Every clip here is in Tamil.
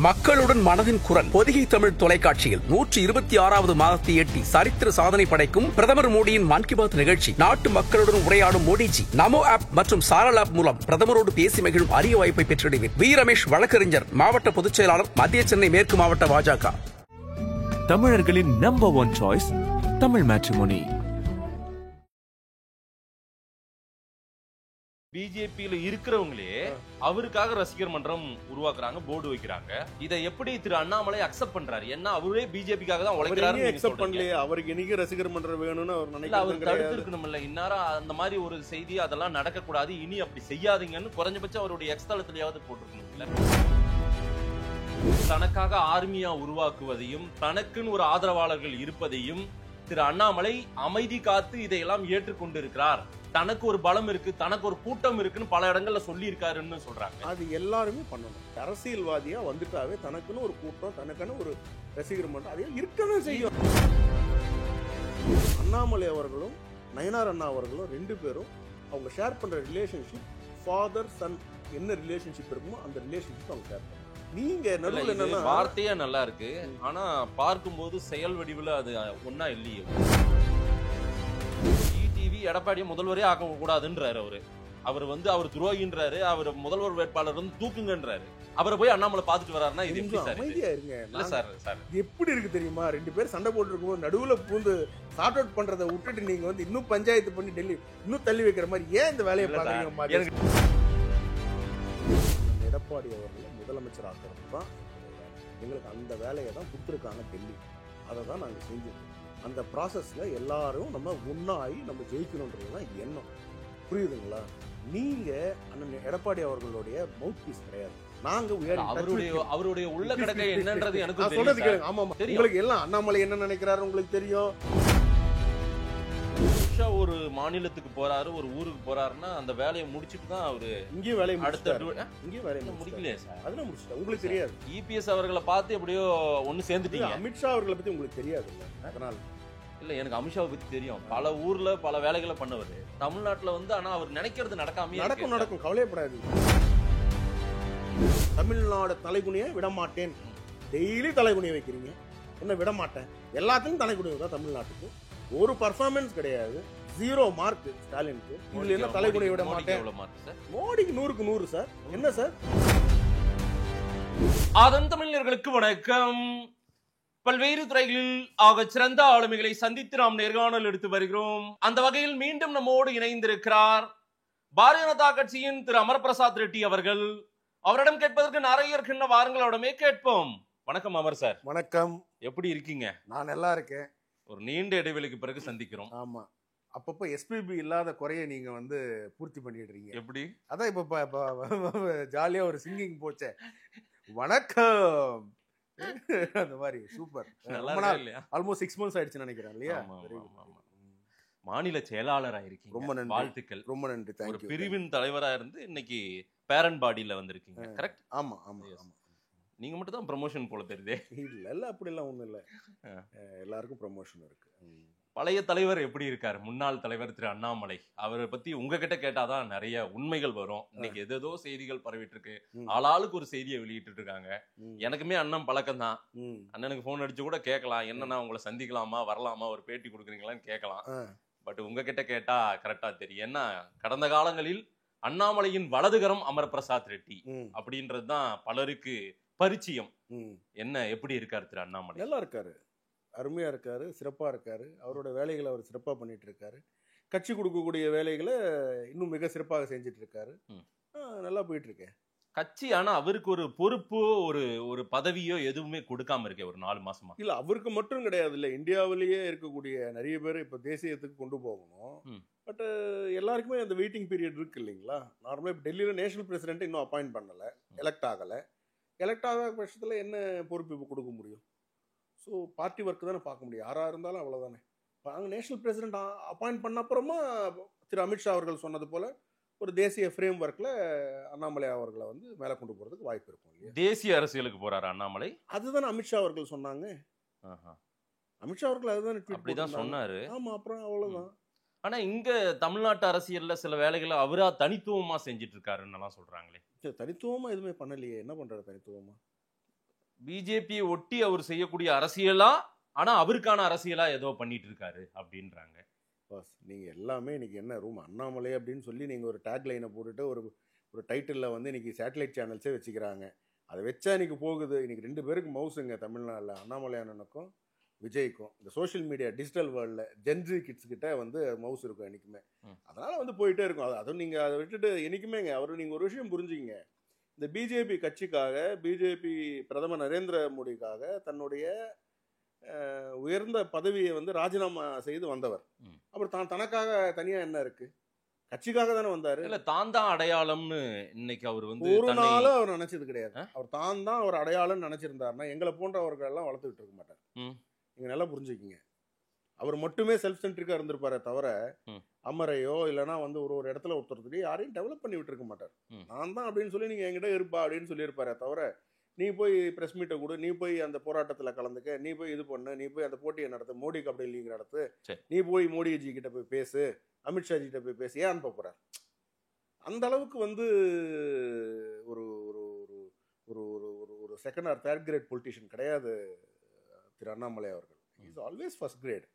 மக்களுடன் மனதின் குரல் பொதிகை தமிழ் தொலைக்காட்சியில் 126வது மாதத்தை எட்டி சரித்திர சாதனை படைக்கும் பிரதமர் மோடியின் மன் கி பாத் நிகழ்ச்சி. நாட்டு மக்களுடன் உரையாடும் மோடிஜி நமோ ஆப் மற்றும் சாரல் ஆப் மூலம் பிரதமரோடு பேசி மகிழும் அரிய வாய்ப்பை பெற்றிடுவீர். வி ரமேஷ் வழக்கறிஞர், மாவட்ட பொதுச் செயலாளர், மத்திய சென்னை மேற்கு மாவட்ட பாஜக. தமிழர்களின் நம்பர் 1 சாய்ஸ் தமிழ் மேட்ரிமோனி. பிஜேபியில இருக்கிறவங்களே அவருக்காக ரசிகர் மன்றம் உருவாக்குறாங்க, போர்டு வைக்கிறாங்க. இதை எப்படி திரு அண்ணாமலை அக்செப்ட் பண்றாரு? ஏன்னா அவரே பிஜேபிக்காக தான் உழைக்கிறாரு. அக்செப்ட் பண்ணலையே, அவருக்கு இன்னைக்கு ரசிகர் மன்றம் வேணும்னு அவர் நினைக்கிறாரு. அவர் தடுத்து இருக்கணும்ல. இந்நேரம் அந்த மாதிரி ஒரு செய்தி அதெல்லாம் நடக்க கூடாது, இனி அப்படி செய்யாதீங்கன்னு குறைஞ்சபட்சம் அவருடைய எக்ஸ் தளத்திலேயாவது போட்டிருக்கணும்ல. தனக்காக ஆர்மியா உருவாக்குவதையும் தனக்குன்னு ஒரு ஆதரவாளர்கள் இருப்பதையும் திரு அண்ணாமலை அமைதி காத்து இதையெல்லாம் ஏற்றுக்கொண்டு இருக்கிறார். தனக்கு ஒரு பலம் இருக்கு, தனக்கு ஒரு கூட்டம் இருக்குன்னு பல இடங்கள்ல சொல்லி இருக்காருன்னு சொல்றாங்க. அது எல்லாருமே பண்ணணும். அரசியல்வாதியா வந்துட்டாவே தனக்குன்னு ஒரு கூட்டம், தனக்குன்னு ஒரு ரசிகர் மன்றம் அதே இருக்கணும் செய்யும். அண்ணாமலை அவர்களும் நயனார் அண்ணா அவர்களும் 2 பேரும் அவங்க ஷேர் பண்ற ரிலேஷன்ஷிப், ஃபாதர் சன் என்ன ரிலேஷன்ஷிப் இருக்குமோ அந்த ரிலேஷன்ஷிப் அவங்க ஷேர் பண்ணுவாங்க. நீங்க நடுவில் என்னன்னா வார்த்தையே நல்லா இருக்கு, ஆனா பார்க்கும்போது செயல் வடிவில் அது ஒன்னா இல்லையே. டிவி எடப்பாடியை முதல்வரே ஆக்க கூடாதுன்றாரு அவரு. அவர் துரோகின்றாரு, அவர் முதல்வர் வேட்பாளர் வந்து தூக்குங்கன்றாரு. அவரை போய் அண்ணாமலை பாத்துட்டு வர்றாருன்னா இது எப்படி சார்? அமைதியா இருங்க. இல்ல சார் எப்படி இருக்கு தெரியுமா? 2 பேர் சண்டை போட்டு இருக்கும்போது நடுவுல பூந்து சார்ட் அவுட் பண்றதை விட்டுட்டு நீங்க வந்து இன்னும் பஞ்சாயத்து பண்ணி டெல்லி இன்னும் தள்ளி வைக்கிற மாதிரி ஏன் இந்த வேலையை பாக்குறீங்க? எடப்பாடி அவர்களை முதலமைச்சர் ஆக்கிறது தான் எங்களுக்கு அந்த வேலையை தான் கொடுத்துருக்காங்க டெல்லி. அதை தான் நாங்கள் செஞ்சிருக்கோம். அந்த ப்ராசஸில் எல்லாரும் நம்ம ஒன்றாகி நம்ம ஜெயிக்கணுன்றது தான் எண்ணம். புரியுதுங்களா? நீங்கள் அண்ணன் எடப்பாடி அவர்களுடைய மவுத் பீஸ் கிடையாது. அவருடைய உள்ள கடக்கை என்னன்றது எனக்கு சொல்றது கேளுங்க. ஆமா, உங்களுக்கு எல்லாம் அண்ணாமலை என்ன நினைக்கிறாரு உங்களுக்கு தெரியும். ஒரு மாநிலத்துக்கு போறாரு, ஒரு ஊருக்கு போறாருன்னா அந்த வேலையை முடிச்சிட்டு தான் அவரு இங்கேயும் வேலையை இங்கேயும் வேலையை முடிக்கலையே சார். அதெல்லாம் முடிச்சிட்டா உங்களுக்கு தெரியாது. இபிஎஸ் அவர்களை பார்த்து எப்படியோ ஒன்னு சேர்ந்துட்டீங்க. அமித்ஷா அவர்களை பத்தி உங்களுக்கு தெரியாது. அதனால இல்ல, எனக்கு அமித்ஷாவை பத்தி தெரியும். பல ஊர்ல பல வேலைகளை பண்ணவர். தமிழ்நாட்டுல வந்து ஆனா அவர் நினைக்கிறது நடக்காம நடக்கும். கவலைப்படாது. தமிழ்நாடு தலைகுனிய விட மாட்டேன். டெய்லி தலைகுனிய வைக்கிறீங்க, என்ன விட மாட்டேன். எல்லாத்துக்கும் தலைகுனிவு தான் தமிழ்நாட்டுக்கு. ஒரு பர்ஃபார்மன்ஸ் கிடையாது. 0 மார்க் ஸ்டாலினுக்கு. இதுல என்ன தலைகுனிய விட மாட்டேன். மோடிக்கு 100க்கு 100 சார். என்ன சார்? அதன் தமிழர்களுக்கு வணக்கம். பல்வேறு துறைகளில் ஆக சிறந்த ஆளுமைகளை சந்தித்து நாம் நேர்காணல் எடுத்து வருகிறோம். அந்த வகையில் மீண்டும் நம்மோடு இணைந்திருக்கிறார் பாரதிய ஜனதா கட்சியின் திரு அமர் பிரசாத் ரெட்டி அவர்கள். அவரிடம் கேட்பதற்கு நிறைய இருக்கின்ற வாரங்களோடமே கேட்போம். வணக்கம் அமர் சார். வணக்கம். எப்படி இருக்கீங்க? நான் நல்லா இருக்கேன். ஒரு நீண்ட இடைவெளிக்கு பிறகு சந்திக்கிறோம். ஆமா, அப்பப்போ எஸ்பிபி இல்லாத குறைய நீங்க வந்து பூர்த்தி பண்ணிடுறீங்க. எப்படி? அதான் இப்ப ஜாலியா ஒரு சிங்கிங் போச்சே, வணக்கம் அந்த மாதிரி. சூப்பர். ஆல்மோஸ்ட் 6 months ஆயிடுச்சு நினைக்கிறேன் இல்லையா? மாநில செயலாளரா இருக்கீங்க, ரொம்ப நன்றி. வாழ்த்துக்கள். ரொம்ப நன்றி. ஒரு பிரிவின் தலைவரா இருந்து இன்னைக்கு பேரண்ட் பாடியில வந்திருக்கீங்க. கரெக்ட்? ஆமா ஆமா ஆமா. நீங்க மட்டும் தான் ப்ரமோஷன் போல தெரியுதே. இல்ல அப்படி எல்லாம் ஒண்ணும் இல்ல, எல்லாருக்கும் ப்ரமோஷன் இருக்கு. பழைய தலைவர் எப்படி இருக்காரு? முன்னாள் தலைவர் திரு அண்ணாமலை அவரை பத்தி உங்ககிட்ட கேட்டாதான் நிறைய உண்மைகள் வரும். இன்னைக்கு ஏதோ செய்திகள் பரவிட்டு இருக்கு, ஆளாளுக்கு ஒரு செய்தியை வெளியிட்டு இருக்காங்க. எனக்குமே அண்ணன் பழக்கம் தான். அண்ணனுக்கு போன் அடிச்சு கூட கேட்கலாம், என்னன்னா உங்களை சந்திக்கலாமா, வரலாமா, ஒரு பேட்டி கொடுக்குறீங்களான்னு கேட்கலாம். பட் உங்ககிட்ட கேட்டா கரெக்டா தெரியும். ஏன்னா கடந்த காலங்களில் அண்ணாமலையின் வலதுகரம் அமர் பிரசாத் ரெட்டி அப்படின்றதுதான் பலருக்கு பரிச்சயம். என்ன, எப்படி இருக்காரு திரு அண்ணாமலை? நல்லா இருக்காரு, அருமையா இருக்காரு, சிறப்பா இருக்காரு. அவரோட வேலைகளை அவர் சிறப்பா பண்ணிட்டு இருக்காரு. கட்சி கொடுக்கக்கூடிய வேலைகளை இன்னும் மிக சிறப்பாக செஞ்சுட்டு இருக்காரு. நல்லா போயிட்டு இருக்கேன் கட்சி. ஆனா அவருக்கு ஒரு பொறுப்போ ஒரு பதவியோ எதுவுமே கொடுக்காம இருக்கே ஒரு 4 மாசமா. இல்ல, அவருக்கு மட்டும் கிடையாது, இல்ல இந்தியாவிலேயே இருக்கக்கூடிய நிறைய பேர் இப்ப தேசியத்துக்கு கொண்டு போகணும். பட் எல்லாருக்குமே அந்த வெயிட்டிங் பீரியட் இருக்கு இல்லைங்களா? நார்மலா இப்ப டெல்லியில நேஷனல் பிரசிடென்ட் இன்னும் அப்பாயிண்ட் பண்ணல, எலெக்ட் ஆகல. எலெக்ட் ஆகாத பட்சத்தில் என்ன பொறுப்பு இப்போ கொடுக்க முடியும்? ஸோ பார்ட்டி ஒர்க்கு தானே பார்க்க முடியும், யாராக இருந்தாலும் அவ்வளோதானே. இப்போ அங்கே நேஷனல் பிரசிடென்ட் அப்பாயிண்ட் பண்ண அப்புறமா திரு அமித்ஷா அவர்கள் சொன்னது போல் ஒரு தேசிய ஃப்ரேம் ஒர்க்கில் அண்ணாமலை அவர்களை வந்து மேலே கொண்டு போகிறதுக்கு வாய்ப்பு இருக்கும் இல்லையா? தேசிய அரசியலுக்கு போகிறாரு அண்ணாமலை, அதுதானே அமித்ஷா அவர்கள் சொன்னாங்க. அமித்ஷா அவர்கள் அதுதான் அப்படிதான் சொன்னார். ஆமாம், அப்புறம் அவ்வளோதான். ஆனா இங்க தமிழ்நாட்டு அரசியல்ல சில வேலைகளை அவரா தனித்துவமா செஞ்சிட்டு இருக்காருன்னு சொல்றாங்களே. தனித்துவமா எதுவுமே பண்ணலையே, என்ன பண்றாரு தனித்துவமா? பிஜேபியை ஒட்டி அவர் செய்யக்கூடிய அரசியலா, ஆனா அவருக்கான அரசியலா ஏதோ பண்ணிட்டு இருக்காரு அப்படின்றாங்க. பாஸ் நீங்கள் எல்லாமே இன்னைக்கு என்ன ரூம் அண்ணாமலை அப்படின்னு சொல்லி நீங்கள் ஒரு டேக் லைனை போட்டுட்டு ஒரு டைட்டிலில் வந்து இன்னைக்கு சேட்டலைட் சேனல்ஸே வச்சுக்கிறாங்க. அதை வச்சா இன்னைக்கு போகுது. இன்னைக்கு 2 பேருக்கு மவுசுங்க தமிழ்நாட்டில், அண்ணாமலை அண்ணனுக்கும் விஜய்க்கும். இந்த சோஷியல் மீடியா டிஜிட்டல் வேர்ல்டில் ஜென்ஜி கிட்ஸ் கிட்ட வந்து மவுஸ் இருக்கும் என்றைக்குமே. அதனால வந்து போயிட்டே இருக்கும். அதுவும் நீங்கள் அதை விட்டுட்டு என்றைக்குமேங்க அவர் நீங்கள் ஒரு விஷயம் புரிஞ்சுக்கிங்க. இந்த பிஜேபி கட்சிக்காக, பிஜேபி பிரதமர் நரேந்திர மோடிக்காக தன்னுடைய உயர்ந்த பதவியை வந்து ராஜினாமா செய்து வந்தவர். அப்புறம் தனக்காக தனியா என்ன இருக்கு? கட்சிக்காக தானே வந்தாரு. இல்ல தான் தான் அடையாளம்னு இன்னைக்கு அவர் வந்து ஒரு நாளும் அவர் நினைச்சது கிடையாது. அவர் தான் ஒரு அடையாளம் நினைச்சிருந்தாருன்னா எங்களை போன்றவர்கள் எல்லாம் வளர்த்துக்கிட்டு இருக்க மாட்டார். நீங்க நல்லா புரிஞ்சுக்கிங்க. அவர் மட்டுமே செல்ஃப் சென்ட்ரிக்கா இருந்திருப்பாரே தவிர அமரையோ இல்லைன்னா வந்து ஒரு இடத்துல ஒருத்தருக்கு யாரையும் டெவலப் பண்ணி விட்டு இருக்க மாட்டார். நான் தான் அப்படின்னு சொல்லி நீங்க என்கிட்ட இருப்பா அப்படின்னு சொல்லியிருப்பாரே தவிர நீ போய் ப்ரெஸ் மீட்டை கொடு, நீ போய் அந்த போராட்டத்தில் கலந்துக்க, நீ போய் இது பண்ணு, நீ போய் அந்த போட்டியை நடத்து, மோடி கபடி லீக் நடத்து, நீ போய் மோடிஜி கிட்ட போய் பேசு, அமித்ஷாஜி கிட்ட போய் பேசு, ஏன் அனுப்ப போறார்? அந்த அளவுக்கு வந்து ஒரு ஒரு ஒரு ஒரு ஒரு second or third grade politician கிடையாது திரு அண்ணாமலை அவர்கள். Is always first grade.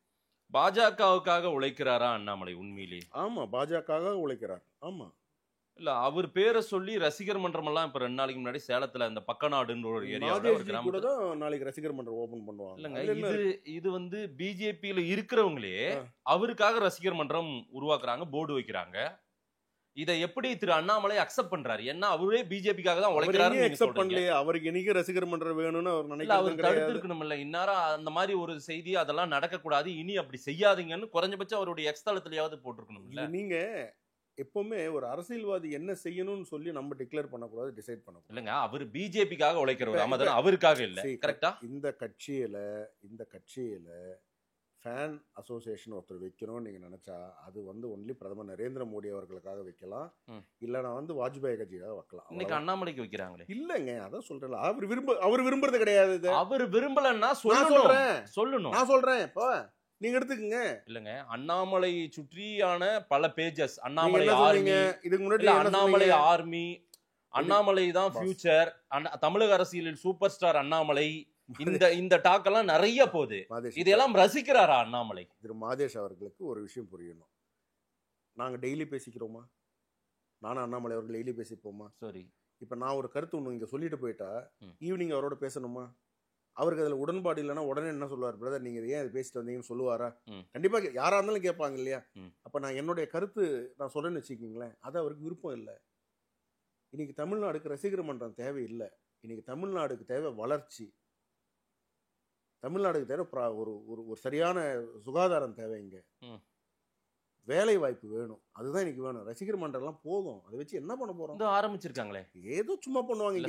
பாஜகவுக்காக உழைக்கிறாரா அண்ணாமலை உண்மையிலே? ஆமா, பாஜகவுக்காக உழைக்கிறார். ஆமா, இல்ல அவர் பேரை சொல்லி ரசிகர் மன்றம் எல்லாம் இப்ப 2 நாளைக்கு முன்னாடி சேலத்துல அந்த பக்கநாடுன்ற ஒரு ஏரியாவில் கூட தான் நாளைக்கு ரசிகர் மன்றம் ஓபன் பண்ணுவாங்க. இல்லங்க, இது வந்து பிஜேபியில இருக்கிறவங்களே அவருக்காக ரசிகர் மன்றம் உருவாக்குறாங்க, போர்டு வைக்கிறாங்க. இதை எப்படி திரு அண்ணாமலை அக்செப்ட் பண்றாரு? ஏன்னா அவரே பிஜேபிக்காக தான் உழைக்கிறாரு. அக்செப்ட் பண்ணலையே. அவருக்கு இன்னைக்கு ரசிகர் மன்றம் வேணும்னு அவர் நினைக்கிறாரு. அவர் தடுத்து இருக்கணும் இல்ல, இந்நேரம் அந்த மாதிரி ஒரு செய்தி அதெல்லாம் நடக்க கூடாது, இனி அப்படி செய்யாதீங்கன்னு குறைஞ்சபட்சம் அவருடைய எக்ஸ்தலத்திலேயாவது போட்டிருக்கணும் இல்ல. நீங்க எப்பவுமே ஒரு அரசியல்வாதி என்ன செய்யணும்னு சொல்லி நம்ம டிக்ளேர் பண்ணக்கூடாது, டிசைட் பண்ணக்கூடாது. இல்லங்க, அவர் பிஜேபிக்காக உழைக்கிறவர், ஆமாதானே, அவருக்காக இல்ல. கரெக்டா? இந்த கட்சியில ஃபேன் அசோசியேஷன் ஒருத்தர் வைக்கணும்னு நீங்க நினைச்சா அது வந்து ஒன்லி பிரதமர் நரேந்திர மோடி அவர்களுக்காக வைக்கலாம், இல்லைன்னா வந்து வாஜ்பாய் கட்சிக்காக வைக்கலாம். இன்னைக்கு அண்ணாமலைக்கு வைக்கிறாங்களே. இல்லங்க, அதான் சொல்றேன். அவர் விரும்புறது கிடையாது. அவர் விரும்பலன்னா சொல்லணும். நான் சொல்றேன் இப்போ நீங்க எடுத்துக்கங்க. இல்லங்க, அண்ணாமலை சுற்றியான பல பேஜஸ், அண்ணாமலை ஆர்மி, இதுக்கு முன்னாடி அண்ணாமலை ஆர்மி, அண்ணாமலை தான் ஃபியூச்சர், தமிழக அரசியலில் சூப்பர் ஸ்டார் அண்ணாமலை, இந்த டாக் எல்லாம் நிறைய போகுது. இதெல்லாம் ரசிக்கிறாரா அண்ணாமலை? திரு மாதேஷ் அவர்களுக்கு ஒரு விஷயம் புரியணும். நாங்க டெய்லி பேசிக்கிறோமா? நானும் அண்ணாமலை அவர்கள் டெய்லி பேசிப்போமா? சரி, இப்ப நான் ஒரு கருத்து ஒண்ணு இங்க சொல்லிட்டு போயிட்டா ஈவினிங் அவரோட பேசணுமா? அவருக்கு அதுல உடன்பாடு இல்லைன்னா உடனே என்ன சொல்லுவார்? பிரதர் நீங்க ஏன் அதை பேசிட்டு வந்தீங்கன்னு சொல்லுவாரா? கண்டிப்பா யாரா இருந்தாலும் கேட்பாங்க இல்லையா? அப்ப நான் என்னுடைய கருத்து நான் சொல்றேன்னு வச்சுக்கிங்களேன், அது அவருக்கு விருப்பம் இல்லை. இன்னைக்கு தமிழ்நாடுக்கு ரசிகர் மன்றம் தேவையில்லை. இன்னைக்கு தமிழ்நாடுக்கு தேவை வளர்ச்சி, தமிழ்நாடுக்கு தேவை ஒரு சரியான சுகாதாரம் தேவைங்க, வேலை வாய்ப்பு வேணும். அதுதான் இன்னைக்கு வேணும். ரசிகர் மன்றம் எல்லாம் போதும். அதை வச்சு என்ன பண்ண போறோம்? ஆரம்பிச்சிருக்காங்களே, ஏதோ சும்மா பண்ணுவாங்க.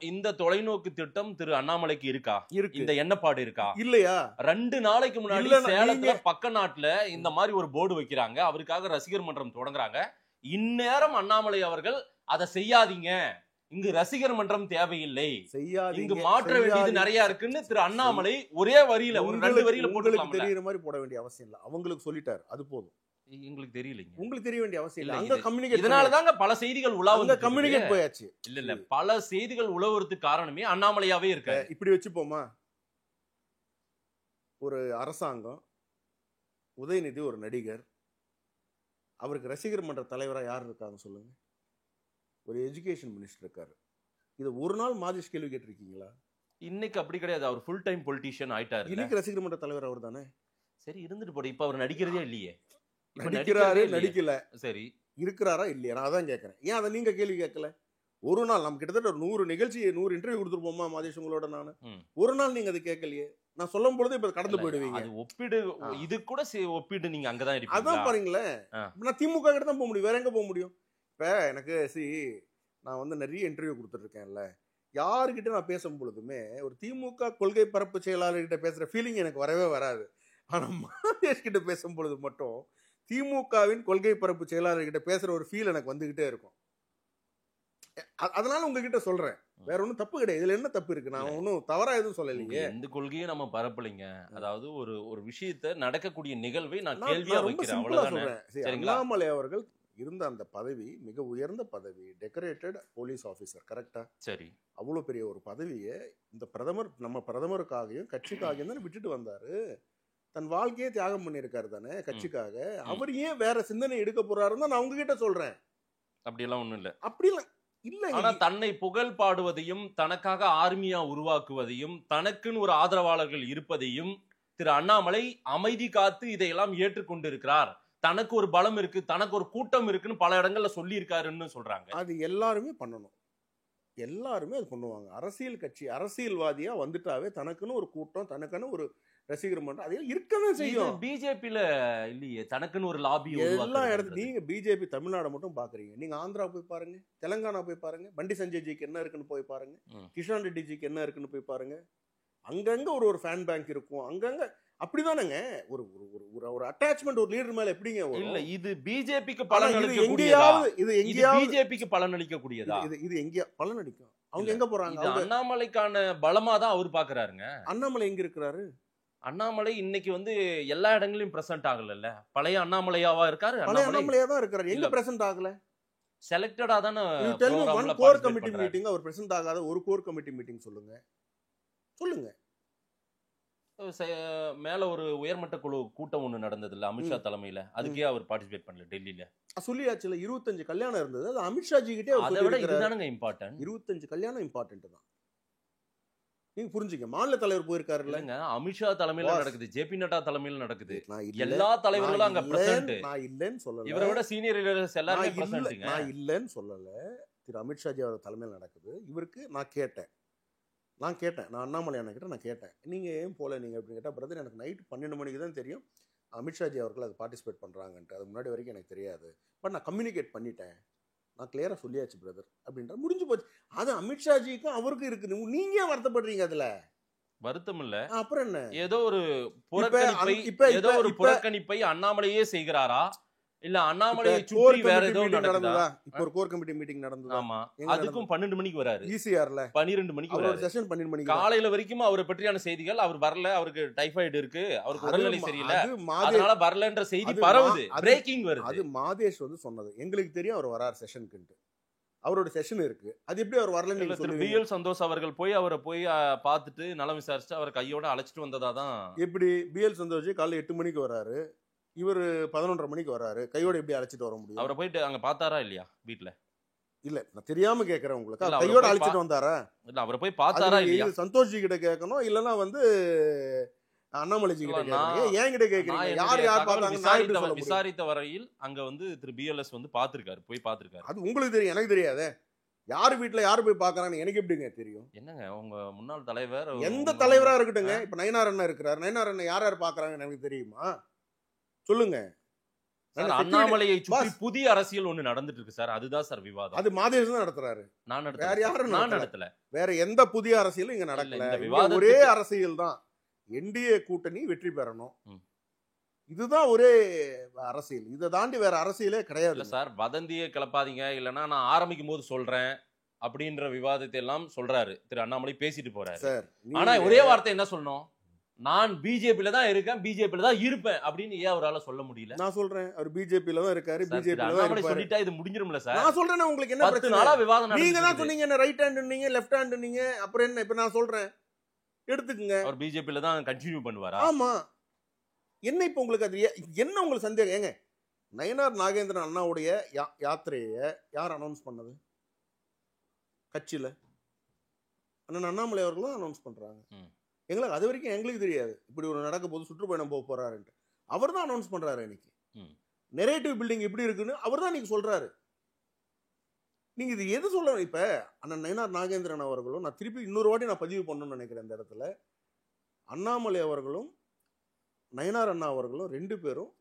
இந்த தொலைநோக்கு திட்டம் திரு அண்ணாமலைக்கு இருக்கா? இந்த எண்ணப்பாடு இருக்கா? இல்லையா? 2 நாளைக்கு முன்னாடி சேலத்துல பக்க நாட்டுல இந்த மாதிரி ஒரு போர்டு வைக்கிறாங்க, அவருக்காக ரசிகர் மன்றம் தொடங்குறாங்க. இந்நேரம் அண்ணாமலை அவர்கள் அதை செய்யாதீங்க, இங்கு ரசிகர் மன்றம் தேவையில்லை, இங்கு மாற்ற வேண்டியது நிறைய இருக்குன்னு திரு அண்ணாமலை ஒரே வரியில ஒரு 2 வரியில போட்டுக்கலாம். தெரியற மாதிரி போட வேண்டிய அவசியம் இல்ல. அவங்களுக்கு சொல்லிட்டாரு, அது போதும். உங்களுக்கு தெரியலங்க, உங்களுக்கு தெரிய வேண்டிய அவசியம் இல்ல. அங்க கம்யூனிகேட், இதனாலதாங்க பல செய்திகள் உலாவுது. கம்யூனிகேட் போயாச்சு. இல்ல பல செய்திகள் உலவுறதுக்கு காரணமே அண்ணாமலையாவே இருக்கு. இப்படி வச்சுப்போமா, ஒரு அரசாங்கம், உதயநிதி ஒரு நடிகர், அவருக்கு ரசிகர் மன்ற தலைவரா யார் இருக்காங்க சொல்லுங்க? ஒரு எஜுகேஷன் மினிஸ்டர் இருக்காரு. இது ஒரு நாள் மாதேஷ் கேள்வி கேட்டிருக்கீங்களா? இன்னைக்கு அப்படி கிடையாது, அவர் ஃபுல் டைம் பொலிட்டீஷியன் ஆயிட்டாரு. இன்னைக்கு ரசிகர் மன்ற தலைவர் அவர் தானே. சரி, இருந்துட்டு போடு. இப்ப அவர் நடிக்கிறதே இல்லையே. நடிக்கிறாரு, நடிக்கல. சரி, இருக்கிறாரா இல்லையா? நான் அதான் கேட்கறேன். ஏன் அதை நீங்க கேள்வி கேட்கல? ஒரு நாள் நம்ம கிட்டத்தட்ட 100 நிகழ்ச்சி 100 இன்டர்வியூ கொடுத்துருப்போமா மாதேஷ் உங்களோட? நான் ஒரு நாள் நீங்க அதை கேட்கலையே. நான் சொல்லும் பொழுது இப்ப கடந்து போயிடுவீங்க. அது ஒப்பிடு, இது கூட ஒப்பிடு நீங்க அங்கதான் இருப்பீங்க. அதான் பாருங்களேன், நான் திமுக கிட்ட தான் போக முடியும், வேற எங்க போக முடியும்? இப்ப எனக்கு நான் வந்து நிறைய இன்டர்வியூ கொடுத்துருக்கேன்ல, யாருக்கிட்ட நான் பேசும் பொழுதுமே ஒரு திமுக கொள்கை பரப்பு செயலாளர்கிட்ட பேசுற ஃபீலிங் எனக்கு வரவே வராது. ஆனா மாதேஷ் கிட்ட பேசும் பொழுது மட்டும் திமுகவின் கொள்கை பரப்பு செயலாளர்கிட்ட பேசுற ஒரு ஃபீல் எனக்கு வந்துகிட்டே இருக்கும். அதனால உங்ககிட்ட சொல்றேன், வேற ஒன்றும் தப்பு கிடையாது. இதுல என்ன தப்பு இருக்கு? நான் ஒன்றும் தவறா எதுவும் சொல்லலைங்க. எந்த கொள்கையும் நம்ம பரப்பலைங்க. அதாவது ஒரு விஷயத்தை நடக்கக்கூடிய நிகழ்வை நான் கேள்வியா வைக்கிறேன், அவ்வளவுதான். அண்ணாமலை அவர்கள் இருந்த அந்த பதவி மிக உயர்ந்த பதவி, டெக்கரேட்டட் போலீஸ் ஆஃபீஸர், கரெக்டா? சரி. அவ்வளோ பெரிய ஒரு பதவியை இந்த பிரதமர் நம்ம பிரதமருக்காகவும் கட்சிக்காகவும் தானே விட்டுட்டு வந்தாரு. தன் வாழ்க்கையே தியாகம் பண்ணியிருக்காரு தானே கட்சிக்காக. அவர் ஏன் வேற சிந்தனை எடுக்க போறாருன்னு நான் உங்ககிட்ட சொல்றேன். அப்படியெல்லாம் ஒண்ணும் இல்ல. அப்படிலாம் இல்ல. ஆனா தன்னை புகழ் பாடுவதையும் தனக்காக ஆர்மியா உருவாக்குவதையும் தனக்குன்னு ஒரு ஆதரவாளர்கள் இருப்பதையும் திரு அண்ணாமலை அமைதி காத்து இதையெல்லாம் ஏற்றுக்கொண்டிருக்கிறார். தனக்கு ஒரு பலம் இருக்கு, தனக்கு ஒரு கூட்டம் இருக்குன்னு பல இடங்கள்ல சொல்லி இருக்காருன்னு சொல்றாங்க. அது எல்லாருமே பண்ணணும், எல்லாருமே அது பண்ணுவாங்க. அரசியல் கட்சி அரசியல்வாதியா வந்துட்டாவே தனக்குன்னு ஒரு கூட்டம், தனக்குன்னு ஒரு ரசிகர் மன்றம் அது இருக்கதான் செய்யும். பிஜேபியில இல்லையே தனக்குன்னு ஒரு லாபி. எல்லா இடத்துல நீங்க பிஜேபி தமிழ்நாடு மட்டும் பாக்குறீங்க. நீங்க ஆந்திரா போய் பாருங்க, தெலுங்கானா போய் பாருங்க, பண்டி சஞ்சய் ஜிக்கு என்ன இருக்குன்னு போய் பாருங்க, கிஷான் ரெட்டி ஜிக்கு என்ன இருக்குன்னு போய் பாருங்க. அங்கங்க ஒரு ஃபேன் பேங்க் இருக்கும், அங்கங்க அப்படிதானங்க. ஒரு ஒரு அட்டாச்மெண்ட் ஒரு லீடர் மேல எப்படிங்க வரும்? இல்ல இது பிஜேபிக்கு பலன் அளிக்கக்கூடியதா? இது எங்கேயாவது பிஜேபிக்கு பலன் அளிக்கக்கூடியதா? இது எங்கேயா பலன் அளிக்கும்? அவங்க எங்க போறாங்க? அண்ணாமலைக்கான பலமா தான் அவர் பாக்குறாருங்க. அண்ணாமலை எங்க இருக்கிறாரு? அண்ணாமலை இன்னைக்கு எல்லா இடங்களிலும் பிரசன்ட் ஆகல. பழைய அண்ணாமலையாவா இருக்காரு? பழைய அண்ணாமலையா தான் இருக்காரு. எங்க பிரசன்ட் ஆகல? செலக்டடா தானே. கோர் கமிட்டி மீட்டிங் அவர் பிரசன்ட் ஆகாத ஒரு கோர் கமிட்டி மீட்டிங் சொல்லுங்க. மேல ஒரு உயர்மட்ட குழு கூட்டம் ஒண்ணு நடந்தது இல்ல அமித்ஷா தலைமையில, அதுக்கே அவர் பார்ட்டிசிபேட் பண்ணல. டெல்லியில சொல்லியாச்சுல 25 கல்யாணம் இருந்தது. அது அமித்ஷா ஜி கிட்டே அவர் அதை விட இதுதானுங்க இம்பார்ட்டன்ட். 25 கல்யாணம் இம்பார்ட்டன்ட் தான். நீங்க புரிஞ்சுக்க. மாநில தலைவர் போயிருக்காரு இல்லங்க, அமித்ஷா தலைமையில நடக்குது, ஜேபி நட்டா தலைமையில நடக்குது. எல்லா தலைவர்களும் அங்க பிரசன்ட். நான் இல்லன்னு சொல்லல. இவரை விட சீனியர் லீடர்ஸ் எல்லாரும் பிரசன்ட்ங்க. நான் இல்லன்னு சொல்லல. திரு அமித்ஷா ஜி அவர் தலைமையில நடக்குது. இவருக்கு நான் கேட்டேன், நான் அண்ணாமலை அண்ணன் நான் கேட்டேன், நீங்க ஏன் போல நீங்க அப்படின்னு கேட்டா, பிரதர் எனக்கு நைட் 12 மணிக்கு தான் தெரியும் அமித்ஷாஜி அவர்கள் அது பார்ட்டிசிபேட் பண்றாங்கன்ட்டு. அது முன்னாடி வரைக்கும் எனக்கு தெரியாது. பட் நான் கம்யூனிகேட் பண்ணிட்டேன், நான் கிளியரா சொல்லியாச்சு பிரதர் அப்படின்ற முடிஞ்சு போச்சு. அது அமித்ஷாஜிக்கும் அவருக்கும் இருக்கு. நீங்க ஏன் வருத்தப்படுறீங்க? அதுல வருத்தம் இல்ல. அப்புறம் என்ன? ஏதோ ஒரு புறக்கணிப்பை அண்ணாமலையே செய்கிறாரா? இல்ல அண்ணாமலையை சுற்றி வேற ஏதோ நடக்குதா? இப்போ ஒரு கோர் கமிட்டி மீட்டிங் நடந்தது. ஆமா, அதுக்கும் 12 மணிக்கு வராரு. ஈசிஆர்ல 12 மணிக்கு வராரு. செஷன் 12 மணிக்கு காலையில வரைக்கும் அவரை பற்றியான செய்திகள். அவர் வரல, அவருக்கு டைபாய்டு இருக்கு, அவருக்கு உடல்நிலை சரியில்லை, அதனால வரலன்ற செய்தி பரவுது, பிரேக்கிங் வருது. அது மாதேஷ் சொன்னது. எங்களுக்கு தெரியும் அவர் வரார் செஷனுக்கு, அவரோட செஷன் இருக்கு. அது எப்படி அவர் வரலன்னு திரு பிஎல் சந்தோஷ் அவர்கள் அவரை போய் பார்த்துட்டு நலம் விசாரிச்சு அவரை கையோட அழைச்சிட்டு வந்ததாதான். எப்படி பிஎல் சந்தோஷ் காலைல 8 மணிக்கு வராரு, இவர் 11:30 மணிக்கு வராரு, கையோட எப்படி அழைச்சிட்டு வர முடியும்? அவரை போயிட்டு அங்க பார்த்தாரா இல்லையா வீட்டுல? இல்ல, நான் தெரியாம கேக்குறேன் உங்களுக்கு. கையோட அழைச்சிட்டு வந்தாரா? இல்ல, அவரை போய் பார்த்தாரா இல்லையா? சந்தோஷ் ஜி கிட்ட கேட்கணும், இல்லனா அண்ணாமலை ஜி கிட்ட கேட்கணும். ஏன் கிட்ட கேக்குறீங்க? யார் பார்த்தாங்க? விசாரித்த வரையில் அங்க திரு பிஎல்எஸ் பாத்துருக்காரு, போய் பாத்துருக்காரு. அது உங்களுக்கு தெரியும், எனக்கு தெரியாதே. யாரு வீட்டுல யாரு போய் பாக்குறான்னு எனக்கு எப்படிங்க தெரியும்? என்னங்க உங்க முன்னாள் தலைவர் எந்த தலைவரா இருக்கட்டுங்க, இப்ப நயினார் அண்ணா இருக்கிறார், நயினார் அண்ணா யார் பாக்குறாங்கன்னு எனக்கு தெரியுமா? சொல்லுங்க. அண்ணாமலையை சுற்றி புதிய அரசியல் ஒண்ணு நடந்துட்டு இருக்கு சார், அதுதான் சார் விவாதம். அது மாதேஷ் தான் நடத்துறாரு, நான் நடத்த. வேற யாரும் நான் நடத்தல. வேற எந்த புதிய அரசியலும் இங்க நடக்கல. ஒரே அரசியல் தான், என்டிஏ கூட்டணி வெற்றி பெறணும், இதுதான் ஒரே அரசியல். இதை தாண்டி வேற அரசியலே கிடையாது சார். வதந்தியை கிளப்பாதீங்க, இல்லைன்னா நான் ஆரம்பிக்கும் போது சொல்றேன் அப்படின்ற விவாதத்தை எல்லாம் சொல்றாரு திரு அண்ணாமலை, பேசிட்டு போறாரு சார். ஆனா ஒரே வார்த்தை என்ன சொல்லணும்? நான் பிஜேபியில தான் இருக்கேன், பிஜேபியில தான் இருப்பேன் அப்படின்னு ஏன் அவரால சொல்ல முடியல? நான் சொல்றேன், அவர் பிஜேபியில தான் இருக்காரு, பிஜேபியில தான் இருப்பாரு சொல்லிட்டா இது முடிஞ்சிரும்ல சார். நான் சொல்றேன், உங்களுக்கு என்ன பிரச்சனை? நாளா விவாதம் நீங்க தான் சொன்னீங்க, என்ன ரைட் ஹேண்ட் நீங்க லெஃப்ட் ஹேண்ட் நீங்க, அப்புறம் என்ன? இப்ப நான் சொல்றேன், எடுத்துக்கங்க. அவர் பிஜேபியில தான் கண்டினியூ பண்ணுவாரா? ஆமா. என்ன இப்ப உங்களுக்கு அது என்ன உங்களுக்கு சந்தேகம்? ஏங்க, நயினார் நாகேந்திரன் அண்ணாவுடைய யாத்திரையை யார் அனௌன்ஸ் பண்ணது? கட்சியில அண்ணன் அண்ணாமலை அவர்களும் அனௌன்ஸ் பண்றாங்க. எங்களுக்கு அது வரைக்கும் எங்களுக்கு தெரியாது இப்படி ஒரு நடக்க போது சுற்றுப்பயணம் போக போறாருன்ட்டு. அவர் தான் அனௌன்ஸ் பண்றாரு. இன்னைக்கு நெரேட்டிவ் பில்டிங் எப்படி இருக்குன்னு அவர் தான் இன்னைக்கு சொல்றாரு. நீங்க இது எது சொல்ல? இப்ப அண்ணன் நயினார் நாகேந்திரன் அவர்களும், நான் திருப்பி இன்னொரு வாட்டி நான் பதிவு பண்ணணும்னு நினைக்கிறேன் இந்த இடத்துல, அண்ணாமலை அவர்களும் நயினார் அண்ணா அவர்களும் 2 பேரும்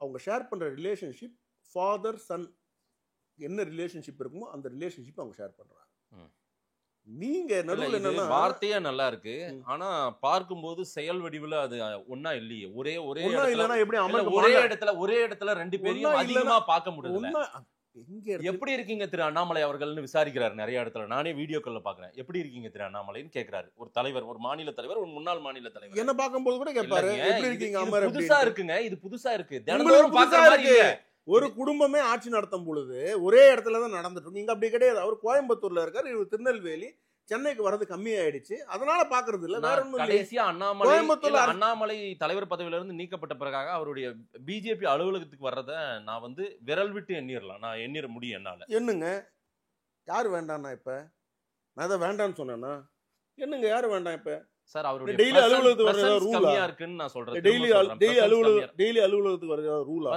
அவங்க ஷேர் பண்ற ரிலேஷன்ஷிப், ஃபாதர் சன் என்ன ரிலேஷன்ஷிப் இருக்குமோ அந்த ரிலேஷன்ஷிப் அவங்க ஷேர் பண்றாங்க. நீங்க நடுவுல என்னன்னா வார்த்தையா நல்லா இருக்கு, ஆனா பார்க்கும்போது செயல் வடிவுல அது ஒண்ணா இல்லையே. ஒரே இல்லனா எப்படி ஒரே இடத்துல 2 பேரையும் அதிகமா பார்க்க முடியல. எப்படி இருக்கீங்க திரு அண்ணாமலை அவர்கள்னு விசாரிக்கிறாரு நிறைய இடத்துல. நானே வீடியோக்கள்ல பாக்குறேன், எப்படி இருக்கீங்க திரு அண்ணாமலைன்னு கேக்குறாரு ஒரு தலைவர், ஒரு மாநில தலைவர், ஒரு முன்னாள் மாநில தலைவர். என்ன பார்க்கும்போது கூட கேட்பாரு, எப்படி இருக்கீங்க? புதுசா இருக்குங்க, இது புதுசா இருக்கு. தினந்தோறும் பாக்குற மாதிரி இல்ல. ஒரு குடும்பமே ஆட்சி நடத்தும் பொழுது ஒரே இடத்துல தான் நடந்துட்டு இருக்கு. இங்க அப்படி கிடையாது. அவர் கோயம்புத்தூர்ல இருக்காரு, இவர் திருநெல்வேலி, சென்னைக்கு வர்றது கம்மியாயிடுச்சு, அதனால பாக்குறது இல்ல. வேற ஒண்ணும் இல்லையே. கடைசியா அண்ணாமலை தலைவர் பதவியில இருந்து நீக்கப்பட்ட பிறகாக அவருடைய பிஜேபி அலுவலகத்துக்கு வர்றத நான் வந்து விரல் விட்டு எண்ணிரலாம். நான் எண்ணிர முடியும் என்னால. என்னங்க யாரு வேண்டாம்னா இப்ப நான் அதை வேண்டாம்னு சொன்னேன்னா என்னங்க யாரு வேண்டாம் இப்ப சார் அவருடைய டெய்லி அலுவலகத்துக்கு வர்றது ரூலா? கம்மியா இருக்குன்னு நான் சொல்றேன். டெய்லி அலுவலகத்துக்கு வர்றது ரூலா?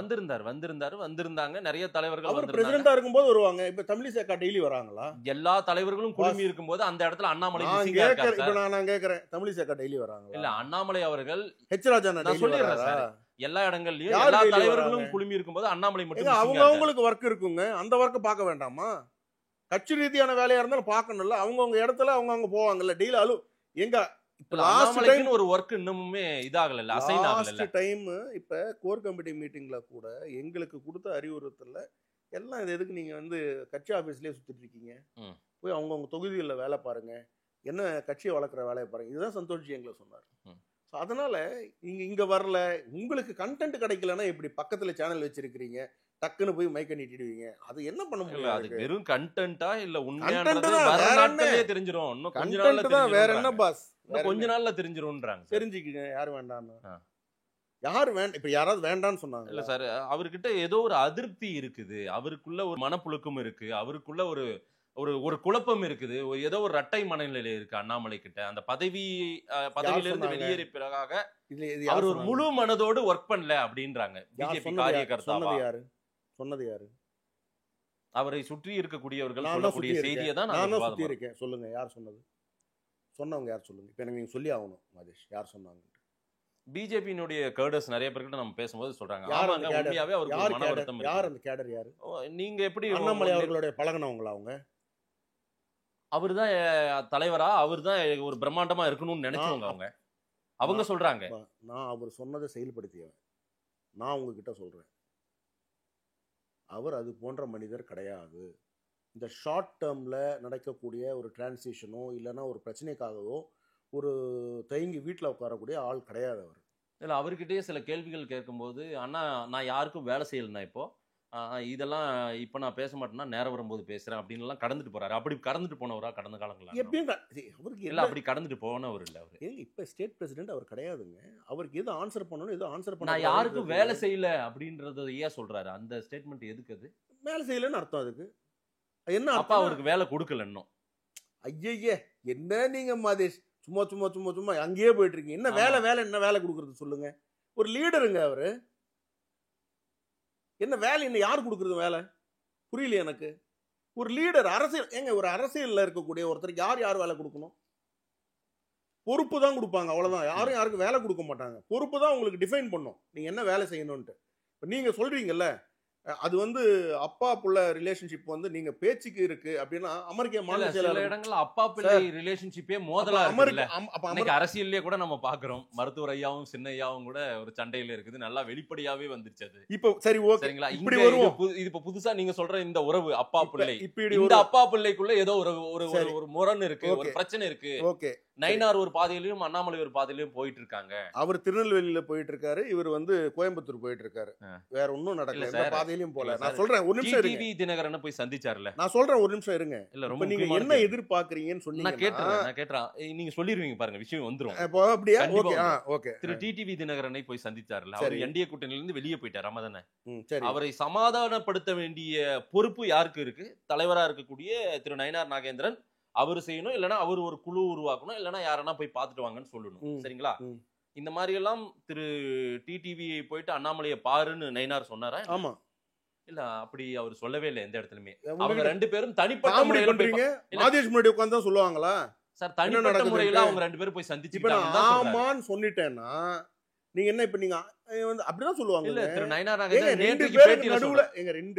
வந்திருந்தாங்க நிறைய தலைவர்கள். அவர் பிரசிடென்டா இருக்கும்போது வருவாங்க. இப்ப தமிழிசை அக்கா டெய்லி வராங்களா? எல்லா தலைவர்களும் குழுமி இருக்கும்போது அந்த இடத்துல அண்ணாமலை நான் கேக்குறேன், தமிழிசை அக்கா டெய்லி வராங்களா? இல்ல அண்ணாமலை அவர்கள் ஹெச் ராஜா நான் சொல்லிடுறேன் சார், எல்லா இடங்கள்லயும் எல்லா தலைவர்களும் குழுமி இருக்கும்போது அண்ணாமலை மட்டும் அவங்களுக்கு ஒர்க் இருக்குங்க. அந்த ஒர்க்க பார்க்க வேண்டாமா? கட்சி ரீதியான வேலையா இருந்தாலும் பார்க்கணும்ல. அவங்கவுங்க இடத்துல அவங்கவுங்க போவாங்கல்ல. டெய்லி எங்க ஒரு ஒர்க் இன்னமுமே இதாகல, அசைன் ஆகல. டைம் இப்ப கோர் கமிட்டி மீட்டிங்ல கூட எங்களுக்கு கொடுத்த அறிவுறுத்தல எல்லாம் இது எதுக்கு நீங்க வந்து கட்சி ஆபீஸ்லயே சுத்திட்டு இருக்கீங்க, போய் அவங்கவுங்க தொகுதிகளில் வேலை பாருங்க, என்ன கட்சியை வளர்க்குற வேலையை பாருங்க, இதுதான் சந்தோஷ் எங்களை சொன்னார். ஸோ அதனால நீங்க இங்க வரல, உங்களுக்கு கண்டென்ட் கிடைக்கலன்னா எப்படி பக்கத்துல சேனல் வச்சிருக்கிறீங்க, டக்குன்னு போய் மைக்க நீட்டிடுவீங்க, அது என்ன பண்ண முடியும்? அது வெறும் கண்டென்ட்டா இல்ல உண்மையானதே தெரிஞ்சிரும். இன்னும் கொஞ்ச நாள்ல தெரிஞ்சிரும். வேற என்ன பாஸ்? கொஞ்ச நாள்ல தெரிஞ்சிரும்ன்றாங்க. தெரிஞ்சுக்கங்க யார் வேண்டான்னு. யார் வேண்டாம்? இப்ப யாராவது வேண்டான்னு சொன்னாங்க இல்ல சார், அவர்கிட்ட ஏதோ ஒரு அதிருப்தி இருக்குது, அவருக்குள்ள ஒரு மனப்புழுக்கம் இருக்கு, அவருக்குள்ள ஒரு ஒரு ஒரு குழப்பம் இருக்குது, ஏதோ ஒரு இரட்டை மனநிலை இருக்கு அண்ணாமலை கிட்ட. அந்த பதவியில இருந்து வெளியேறிய பிறகாக அவர் ஒரு முழு மனதோடு ஒர்க் பண்ணல அப்படின்றாங்க பிஜேபி காரியகர்த்தாவா. சொன்னது யாரு? அவரை சுற்றி இருக்கக்கூடியவர்கள் சொல்லக்கூடிய செய்தியை தான் நான் சுத்தி இருக்கேன். சொல்லுங்க யார் சொன்னது? சொன்னவங்க யார் சொல்லுங்க. இப்ப எனக்கு நீங்க சொல்லி ஆகணும் மாதேஷ், யார் சொன்னாங்க? பிஜேபியினுடைய கேடர்ஸ் நிறைய பேர்கிட்ட நம்ம பேசும்போது சொல்றாங்க. உண்மையாவே அவருக்கு மன வருத்தம். யார் அந்த கேடர்? யாரு? நீங்க எப்படி அண்ணாமலை அவர்களுடைய பழகுனவங்களா அவங்க? அவர்தான் தலைவரா, அவர்தான் ஒரு பிரம்மாண்டமா இருக்கணும்னு நினைச்சவங்க அவங்க சொல்றாங்க. நான் அவர் சொன்னதை செயல்படுத்தியவன். நான் உங்ககிட்ட சொல்றேன், அவர் அது போன்ற மனிதர் கிடையாது. இந்த ஷார்ட் டேர்ம்ல நடக்கக்கூடிய ஒரு டிரான்சிஷனோ இல்லைன்னா ஒரு பிரச்சனைக்காகவோ ஒரு தயங்கி வீட்டில் உட்காரக்கூடிய ஆள் கிடையாது அவர். இல்லை, அவர்கிட்டயே சில கேள்விகள் கேட்கும்போது, அண்ணா நான் யாருக்கும் வேலை செய்யலைண்ணா, இப்போ இதெல்லாம் இப்போ நான் பேச மாட்டேன்னா நேரம் வரும்போது பேசுறேன் அப்படின்னு கடந்துட்டு போறாரு. அப்படி கடந்துட்டு போனவரா கடந்த காலங்களா? அவருக்கு இல்லை, அப்படி கடந்துட்டு போனவர் இல்லை அவர். இப்போ ஸ்டேட் பிரசிடென்ட் அவர் கிடையாதுங்க. அவருக்கு எது ஆன்சர் பண்ணணும், எது ஆன்சர் பண்ண. நான் யாருக்கும் வேலை செய்யல அப்படின்றத ஏன் சொல்றாரு? அந்த ஸ்டேட்மெண்ட் எதுக்கு? அது வேலை செய்யலன்னு அர்த்தம். அதுக்கு என்ன? அப்பா அவருக்கு வேலை கொடுக்கல இன்னும். ஐயே என்ன நீங்க மாதேஷ் சும்மா சும்மா சும்மா சும்மா அங்கேயே போயிட்டு இருக்கீங்க. என்ன வேலை என்ன வேலை கொடுக்கறது சொல்லுங்க? ஒரு லீடருங்க அவரு. என்ன வேலை? என்ன யார் கொடுக்கறது வேலை? புரியல எனக்கு. ஒரு லீடர், அரசியல் ஏங்க, ஒரு அரசியல்ல இருக்கக்கூடிய ஒருத்தருக்கு யார் வேலை கொடுக்கணும்? பொறுப்பு தான் கொடுப்பாங்க, அவ்வளவுதான். யாரும் யாருக்கு வேலை கொடுக்க மாட்டாங்க. பொறுப்பு தான் உங்களுக்கு டிஃபைன் பண்ணும் நீங்க என்ன வேலை செய்யணும்ட்டு. நீங்க சொல்றீங்கல்ல, அது வந்து அப்பா புள்ள ரிலேஷன்ஷிப் வந்து நீங்க பேச்சுக்கு இருக்கு அப்படின்னா அமெரிக்க மாநில சில இடங்கள்ல அப்பா பிள்ளை ரிலேஷன்ஷிப்பே மோதலா இருக்கு. அரசியல்லே கூட நம்ம பாக்குறோம். மருத்துவர் ஐயாவும் சின்ன ஐயாவும் கூட ஒரு சண்டையில இருக்குது. நல்லா வெளிப்படையாவே வந்துருச்சு அது. இப்போ சரி ஓகே, சரிங்களா? இப்படி வருவோம். இது இப்ப புதுசா நீங்க சொல்ற இந்த உறவு அப்பா பிள்ளை, இந்த அப்பா பிள்ளைக்குள்ள ஏதோ ஒரு ஒரு முரண் இருக்கு, ஒரு பிரச்சனை இருக்கு. ஓகே, நயினார் ஒரு பாதையிலயும் அண்ணாமலை ஒரு பாதையிலயும் போயிட்டு இருக்காங்க. அவர் திருநெல்வேலியில போயிட்டு இருக்காரு, இவர் வந்து கோயம்புத்தூர் போயிட்டு இருக்காரு. வேற ஒன்னும் நடக்கல, எந்த பாதையிலயும் போல. நான் சொல்றேன் ஒரு நிமிஷம் இருங்க. டிவி தினகரனை போய் சந்திச்சார்ல, நான் சொல்றேன் ஒரு நிமிஷம் இருங்க. இல்ல ரொம்ப நீங்க என்ன எதிர்பார்க்கறீங்கன்னு சொன்னீங்க. நான் கேட்றேன், நீங்க சொல்லிருவீங்க பாருங்க, விஷயம் வந்துரும். அப்போ அப்படியே ஓகே ஓகே. திரு டிவி தினகரனை போய் சந்திச்சார்ல, அவர் என்டிஏ கூட்டணியில இருந்து வெளியே போயிட்டார். ஆமாதானே? சரி. அவரை சமாதானப்படுத்த வேண்டிய பொறுப்பு யாருக்கு இருக்கு? தலைவரா இருக்கக்கூடிய திரு நயினார் நாகேந்திரன் அவரு செய்யணும், இல்லைன்னா அவர் ஒரு குழு உருவாக்கணும், இல்லைன்னா யாரன்னா போய் பார்த்துட்டு வாங்கன்னு சொல்லணும். சரிங்களா? இந்த மாதிரி எல்லாம் திரு டிடிவி போயிட்டு அண்ணாமலையை பாருன்னு நயினார் சொன்னாரா? ஆமா. இல்ல, அப்படி அவர் சொல்லவே இல்லை எந்த இடத்துலயுமே. அவங்க ரெண்டு பேரும் தனிப்பட்ட முறையில பண்றீங்க. மாதேஷ் முன்னாடி உட்கார்ந்து தான் சொல்லுவாங்களா சார்? தனிப்பட்ட முறையில அவங்க ரெண்டு பேரும் போய் சந்திச்சுட்டாங்க. ஆமான்னு சொல்லிட்டேன்னா நீங்க என்ன இப்ப நீங்க வந்து அப்படிதான் சொல்லுவாங்க. இல்ல, திரு நயினார் நாகேந்திரன் ரெண்டு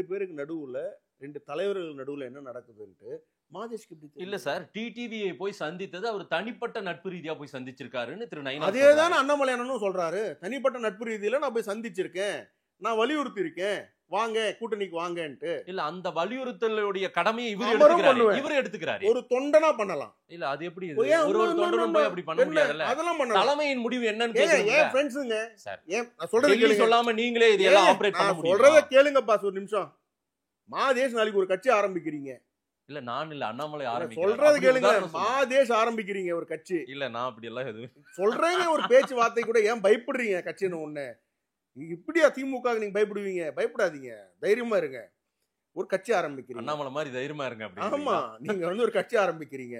பேருக்கு நடுவுல ரெண்டு தலைவர்கள் நடுவுல என்ன நடக்குதுன்ட்டு மாதேஷ்க்கு எப்படி இல்ல சார்? டிடிவியை போய் சந்தித்தது அவர் தனிப்பட்ட நட்பு ரீதியா போய் சந்திச்சிருக்காருன்னு திரு நயினார். அதேதான் அண்ணாமலை அண்ணனும் சொல்றாரு. தனிப்பட்ட நட்பு ரீதியில நான் போய் சந்திச்சிருக்கேன், நான் வலியுறுத்தி இருக்கேன், வாங்க கூட்டணிக்கு வாங்கன்ட்டு. இல்ல அந்த வலியுறுத்தலுடைய கடமையை அமரும் பண்ணுவேன். இவர் எடுத்துக்கிறாரு. ஒரு தொண்டனா பண்ணலாம். இல்ல அது எப்படி ஏன் ஒரு தொண்டனும் போய் அப்படி பண்ண முடியாதுல்ல. அதெல்லாம் பண்ணலாம். தலைமையின் முடிவு என்னன்னு ஏன் கேக்குறீங்க ஃப்ரெண்ட்ஸுங்க சார். ஏன் நான் சொல்றது கேள்வி கேளுங்க. சொல்லாம நீங்களே இதெல்லாம் ஆபரேட் பண்ண நான் முடியும். சொல்றத கேளுங்கப்பா ஒரு நிமிஷம். மாதேஷ் நாளைக்கு ஒரு கட்சி ஆரம்பிக்கிறீங்க. இல்ல நான் இல்ல அண்ணாமலை சொல்றது ஆரம்பிக்கிறேன். கேளுங்க. மாதேஷ் ஆரம்பிக்கிறீங்க ஒரு கட்சி. இல்ல நான் அப்படி எல்லாம் எதுவும் சொல்றேங்க ஒரு பேச்சு வார்த்தை கூட ஏன் பயப்படுறீங்க கட்சின்னு ஒண்ணு. இப்படியா திமுக நீங்க பயப்படுவீங்க? பயப்படாதீங்க, தைரியமா இருங்க. ஒரு கட்சி ஆரம்பிக்கிறீங்க. அண்ணாமலை மாதிரி தைரியமா இருங்க அப்படி. ஆமா, நீங்க வந்து ஒரு கட்சி ஆரம்பிக்கிறீங்க.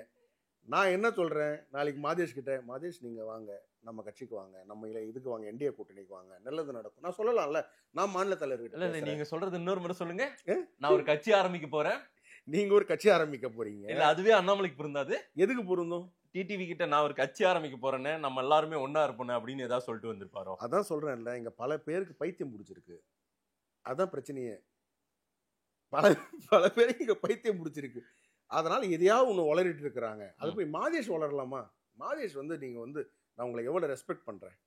நான் என்ன சொல்றேன், நாளைக்கு மாதேஷ் கிட்ட, மாதேஷ் நீங்க வாங்க நம்ம கட்சிக்கு வாங்க, நம்ம இதுக்கு வாங்க, என்டிஏ கூட்டணிக்கு வாங்க, நல்லது நடக்கும் நான் சொல்லலாம்ல. நான் மாநில தலைவர் இல்ல கிட்ட நீங்க சொல்றது இன்னொரு முறை சொல்லுங்க. நான் ஒரு கட்சி ஆரம்பிக்க போறேன். நீங்க ஒரு கட்சி ஆரம்பிக்க போறீங்க. இல்ல அதுவே அண்ணாமலைக்கு பொருந்தாது. எதுக்கு பொருந்தும்? டிடிவி கிட்ட நான் ஒரு கட்சி ஆரம்பிக்க போறேன்னு நம்ம எல்லாருமே ஒன்னா இருப்போம் அப்படின்னு ஏதாவது சொல்லிட்டு வந்திருப்பாரோ. அதான் சொல்றேன்ல, இங்க பல பேருக்கு பைத்தியம் பிடிச்சிருக்கு. அதான் பிரச்சனையே. பல பல பேருக்கு இங்க பைத்தியம் பிடிச்சிருக்கு. அதனால எதையாவது ஒண்ணு வளரிட்டு இருக்கிறாங்க. அது போய் மாதேஷ் வளரலாமா? மாதேஷ் வந்து நீங்க வந்து நான் உங்களை எவ்வளவு ரெஸ்பெக்ட் பண்றேன்.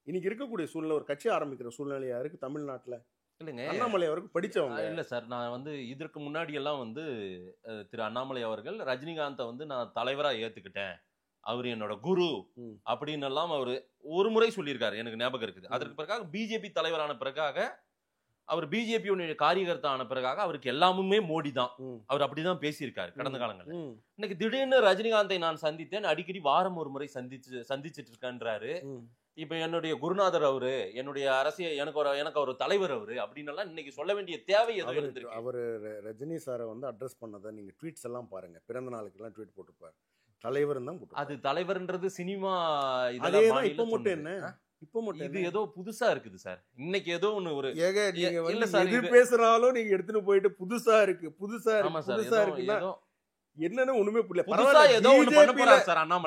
இன்னைக்கு இருக்கக்கூடிய சூழ்நிலை ஒரு கட்சி ஆரம்பிக்கிற சூழ்நிலையா இருக்கு தமிழ்நாட்டுல. இல்லைங்க, அண்ணாமலை அவருக்கு படிச்சவங்க இல்ல சார். நான் வந்து இதற்கு முன்னாடி எல்லாம் வந்து திரு அண்ணாமலை அவர்கள் ரஜினிகாந்தை வந்து நான் தலைவரா ஏத்துக்கிட்டேன், அவர் என்னோட குரு அப்படின்னு எல்லாம் அவரு ஒரு முறை சொல்லியிருக்காரு, எனக்கு ஞாபகம் இருக்குது. அதற்கு பிறகாக பிஜேபி தலைவரான பிறகாக அவர் பிஜேபியுடைய காரியகர்த்தா ஆன பிறகாக அவருக்கு எல்லாமுமே மோடி தான். அவர் அப்படிதான் பேசியிருக்காரு கடந்த காலங்கள்ல. இன்னைக்கு திடீர்னு ரஜினிகாந்தை நான் சந்தித்தேன், அடிக்கடி வாரம் ஒரு முறை சந்திச்சுட்டு இருக்கேன்றாரு. இப்ப என்னுடைய குருநாதர் அவரு, என்னுடைய அரசியல் எனக்கு ஒரு தலைவர் அவரு அப்படின்னு எல்லாம் இன்னைக்கு சொல்ல வேண்டிய தேவை எதுவும் இருந்திருக்கு. அவரு ரஜினி சாரை வந்து அட்ரஸ் பண்ணதை நீங்க ட்வீட்ஸ் எல்லாம் பாருங்க. பிறந்த நாளுக்கு எல்லாம் ட்வீட் போட்டுப்பாரு, தலைவர் தான் போட்டு. அது தலைவர்ன்றது சினிமா இதெல்லாம் இப்ப மட்டும் என்ன, இப்ப மட்டும் இது ஏதோ புதுசா இருக்குது சார். இன்னைக்கு ஏதோ ஒண்ணு ஒரு நீங்க வந்து எது பேசுறாலும் நீங்க எடுத்துட்டு போயிட்டு புதுசா இருக்கு புதுசா இருக்கு புதுசா இருக்கு என்னன்னு ஒண்ணுமே புரியல.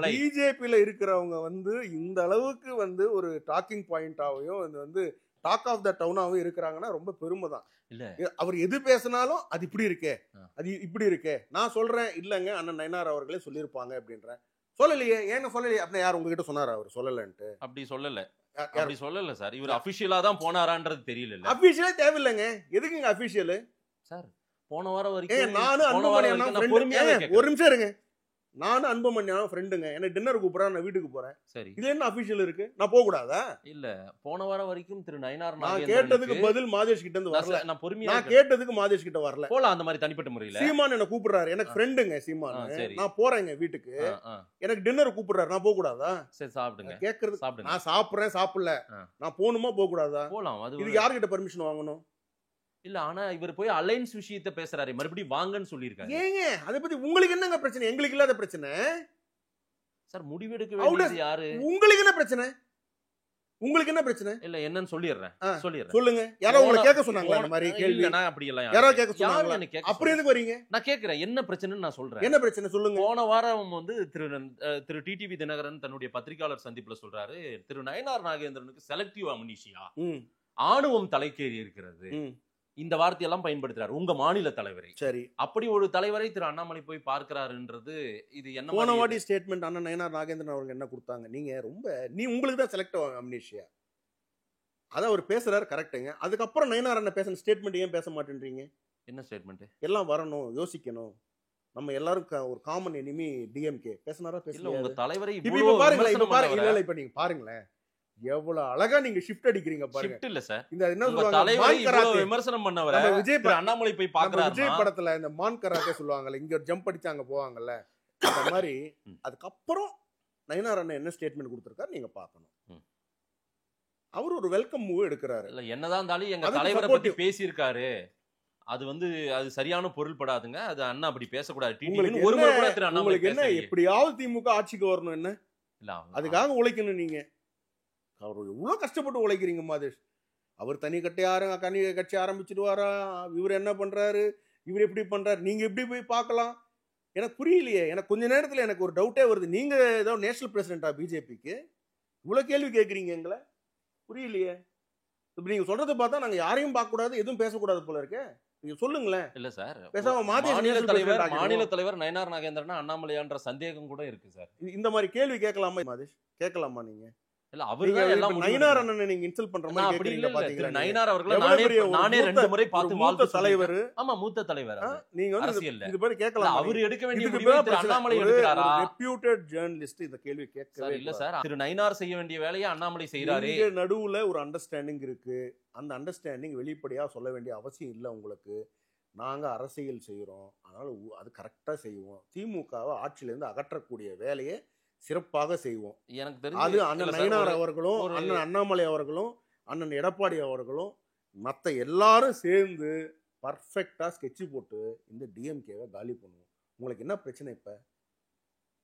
பிஜேபியில இருக்கிறவங்க வந்து இந்த அளவுக்கு வந்து ஒரு டாக்கிங் பாயிண்டாவையும் வந்து டாக் ஆஃப் த டவுனாவும் இருக்கிறாங்கன்னா ரொம்ப பெருமை தான். இல்ல அவர் எது பேசினாலும் அது இப்படி இருக்கே, அது இப்படி இருக்கே. நான் சொல்றேன் இல்லங்க அண்ணன் நயனார் அவர்களே சொல்லியிருப்பாங்க அப்படின்றேன். சொல்லலையே, ஏன்னு சொல்லலையே அப்படின்னா யார் உங்ககிட்ட சொன்னாரா அவர் சொல்லலன்ட்டு? அப்படி சொல்லல, அப்படி சொல்லல சார். இவர் அபிஷியலா தான் போனாரான்றது தெரியல. அபிஷியலே தேவையில்லைங்க, எதுக்குங்க அபிஷியல் சார்? போன வாரம் வரைக்கும் நானும் அன்புமணி ஒரு நிமிஷம் இருங்க, நானும் அன்புமணி ஃப்ரெண்டுங்க, எனக்கு டின்னர் கூப்பிடுறேன், நான் வீட்டுக்கு போறேன். சரி, இது என்ன அபிஷியல் இருக்கு? நான் போக கூடாதா? இல்ல, போன வாரம் வரைக்கும் திரு நயனார் நான் கேட்டதுக்கு பதில் மாதேஷ் கிட்ட இருந்து வரல. நான் பொறுமையா நான் கேட்டதுக்கு மாதேஷ் கிட்ட வரல. போலாம் அந்த மாதிரி தனிப்பட்ட முறையில. சீமான் என்ன கூப்பிடுறாரு, எனக்கு ஃப்ரெண்டுங்க சீமான். நான் போறேங்க வீட்டுக்கு, எனக்கு டின்னர் கூப்பிடுறாரு, நான் போக கூடாதா? சரி சாப்பிடுங்க. கேக்குறது சாப்பிடுங்க. நான் சாப்பிடுறேன், சாப்பிடல, நான் போகணுமா போக கூடாதா? போலாம். இது யார்கிட்ட பர்மிஷன் வாங்கணும்? இல்ல, ஆனா இவர் போய் அலைன்ஸ் விஷயத்தை பேசுறாரு, மறுபடியும் வாங்கன்னு சொல்லியிருக்காரு. ஏங்க அதை பத்தி உங்களுக்கு என்னங்க பிரச்சனை? எங்களுக்கு இல்லாத பிரச்சனை சார். முடிவெடுக்க வேண்டியது யாரு? உங்களுக்கு என்ன பிரச்சனை? உங்களுக்கு என்ன பிரச்சனை? இல்ல என்னன்னு சொல்லிடுறேன். சொல்லுங்க. யாரோ உங்களை கேட்க சொன்னாங்களா இந்த மாதிரி கேள்வி? நான் அப்படி எல்லாம் யாரோ கேட்க சொன்னாங்களா? அப்படி எதுக்கு வரீங்க? நான் கேக்குறேன் என்ன பிரச்சனைன்னு நான் சொல்றேன். என்ன பிரச்சனை சொல்லுங்க. போன வாரம் வந்து திரு டிடிவி தினகரன் தன்னுடைய பத்திரிகையாளர் சந்திப்புல சொல்றாரு, திரு நயனார் நாகேந்திரனுக்கு செலக்டிவ் அம்னீஷியா, ஆணவம் தலைக்கேறி இருக்கிறது, இந்த வார்த்தையெல்லாம் பயன்படுத்துறாரு உங்க மாநில தலைவரை. சரி, அப்படி ஒரு தலைவரை திரு அண்ணாமலை போய் பார்க்கிறாருன்றது இது என்ன? போன வாட்டி ஸ்டேட்மெண்ட் அண்ணா நயனார் நாகேந்திரன் அவர்கள் என்ன கொடுத்தாங்க? நீங்க ரொம்ப உங்களுக்கு தான் செலக்ட் அம்னீஷியா, அதான் அவர் பேசுறாரு கரெக்டுங்க. அதுக்கப்புறம் நயனார் அண்ணன் பேசுற ஸ்டேட்மெண்ட் ஏன் பேச மாட்டேன்றீங்க? என்ன ஸ்டேட்மெண்ட்? எல்லாம் வரணும், யோசிக்கணும், நம்ம எல்லாரும் ஒரு காமன் எனிமி டிஎம்கே பேசினாரா? பேசல. உங்க தலைவரை இப்ப பாருங்களேன், இப்ப நீங்க பாருங்களேன் எவ்வளவு அழகா நீங்க ஷிஃப்ட் அடிக்கிறீங்க பாருங்க. ஷிஃப்ட் இல்ல சார், இந்த என்ன சொல்வாங்க, விமர்சனம் பண்ணவர விஜய் அண்ணாமலை போய் பார்க்கறாரு. விஜய் படத்துல இந்த மான் கராத்தே சொல்லுவாங்கல்ல, இங்க ஒரு ஜம்ப் அடிச்சாங்க போவாங்கல்ல, அந்த மாதிரி. அதுக்கப்புறம் நயனார் அண்ணன் என்ன ஸ்டேட்மெண்ட் கொடுத்திருக்காரு நீங்க பார்க்கணும். அவர் ஒரு வெல்கம் மூவ் எடுக்கிறாரு. இல்ல என்னதான் இருந்தாலும் எங்க தலைவரை பத்தி பேசியிருக்காரு, அது வந்து அது சரியான பொருள் படாதுங்க, அது அண்ணா அப்படி பேசக்கூடாது. ஒரு முறை கூட திரு அண்ணாமலை என்ன எப்படியாவது திமுக ஆட்சிக்கு வரணும், என்ன இல்ல அதுக்காக உழைக்கணும். நீங்க அவர் எவ்வளவு கஷ்டப்பட்டு உழைக்கிறீங்க மாதேஷ். அவர் தனி கட்சி ஆரம்பிச்சிடுவாரா? இவர் என்ன பண்றாரு, இவர் எப்படி பண்றாரு, நீங்க எப்படி போய் பார்க்கலாம்? எனக்கு புரியலையே. எனக்கு கொஞ்ச நேரத்துல எனக்கு ஒரு டவுட்டே வருது. நீங்க ஏதோ நேஷனல் பிரசிடென்டா பிஜேபிக்கு? இவ்வளவு கேள்வி கேட்கறீங்க எங்களை, புரியலையே. இப்ப நீங்க சொல்றதை பார்த்தா நாங்க யாரையும் பார்க்க கூடாது, எதுவும் பேசக்கூடாது போல இருக்கே. நீங்க சொல்லுங்களேன். இல்ல சார், பேசாம மாநில தலைவர் நயனார் நாகேந்திரன் அண்ணாமலையான்ற சந்தேகம் கூட இருக்கு சார். இந்த மாதிரி கேள்வி கேட்கலாமா மாதேஷ்? கேட்கலாமா? நீங்க இல்ல அவர்தான் எல்லாம் நயினார் அண்ணனை நீங்க இன்சல்ட் பண்ற மாதிரி அப்படி இல்ல கேக்குறீங்க பாத்தீங்களா? நயினார் அவர்களை எவ்வளவு பெரிய ஒரு நானே மூத்த- 2 முறை ஒரு பார்த்து மூத்த வாழ்த்து தலைவர். ஆமா மூத்த தலைவர் நீங்க வந்து அரசியல்ல இது மாதிரி கேட்கலாம். அவர் எடுக்க வேண்டிய இதுக்கு முடிவை மேல திரு பிரச்சனை. அண்ணாமலை ஒரு எடுக்கிறாரா ரெப்யூட்டட் ஜர்னலிஸ்ட் இந்த கேள்வி சார்? கேட்கவே இல்ல சார், திரு நயினார் செய்ய வேண்டிய வேலையை அண்ணாமலை செய்யறாரு. இங்க நடுவுல ஒரு அண்டர்ஸ்டாண்டிங் இருக்கு. அந்த அண்டர்ஸ்டாண்டிங் வெளிப்படையா சொல்ல வேண்டிய அவசியம் இல்ல உங்களுக்கு. நாங்க அரசியல் செய்யறோம், அதனால அது கரெக்டா செய்வோம். திமுகவை ஆட்சியில இருந்து அகற்றக்கூடிய வேலையை சிறப்பாக செய்வோம். எனக்கு அது தெரிஞ்சு அண்ணன் இல்ல சார், நயினார் ஒரு- அவர்களும் ஒரு- அண்ணன் அண்ணாமலை அவர்களும் அண்ணன் எடப்பாடி அவர்களும் மத்த எல்லாரும் சேர்ந்து பர்ஃபெக்டா ஸ்கெட்ச் போட்டு இந்த டிஎம்கேவை காலி பண்ணுவோம். உங்களுக்கு என்ன பிரச்சனை? இப்ப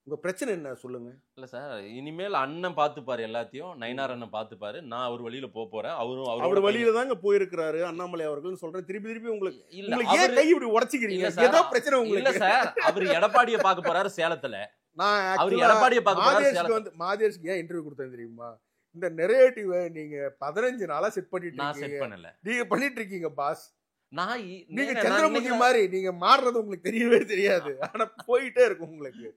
உங்க பிரச்சனை என்ன சொல்லுங்க. இல்ல சார், இனிமேல் அண்ணன் பாத்துப்பாரு எல்லாத்தையும். நயினார் அண்ணன் பாத்துப்பாரு. நான் அவர் வழியில போறேன். அவரும் அவர் அவரோட வழியில தாங்க போயிருக்கிறாரு அண்ணாமலை அவர்கள் சொல்றேன். திருப்பி திருப்பி உங்களுக்கு இல்ல உங்களுக்கு ஏன் அவரு- கை இப்படி உடைச்சிக்கிறீங்க? இல்ல சார், ஏதோ பிரச்சனை இல்ல உங்களுக்கு. சார், அவர் எடப்பாடியை பார்க்க போறாரு சேலத்துல. நான் அவர் actually எடப்பாடியை பார்க்க போறாரு மாதேஷ்க்கு சேலத்துல. வந்து மாதேஷ்க்கு ஏன் இன்டர்வியூ கொடுத்தேன் தெரியுமா? இந்த நெரேட்டிவை நீங்க 15 நாளா செட் பண்ணிட்டு நான் செட் இருக்கீங்க. பண்ணல. நீங்க பண்ணிட்டு இருக்கீங்க பாஸ். நான் நீங்க நான் சந்திரமுகி இன்னைக்கு மாதிரி நீங்க மாறுறது உங்களுக்கு தெரியவே தெரியாது. ஆனா போயிட்டே இருக்கும் உங்களுக்கு.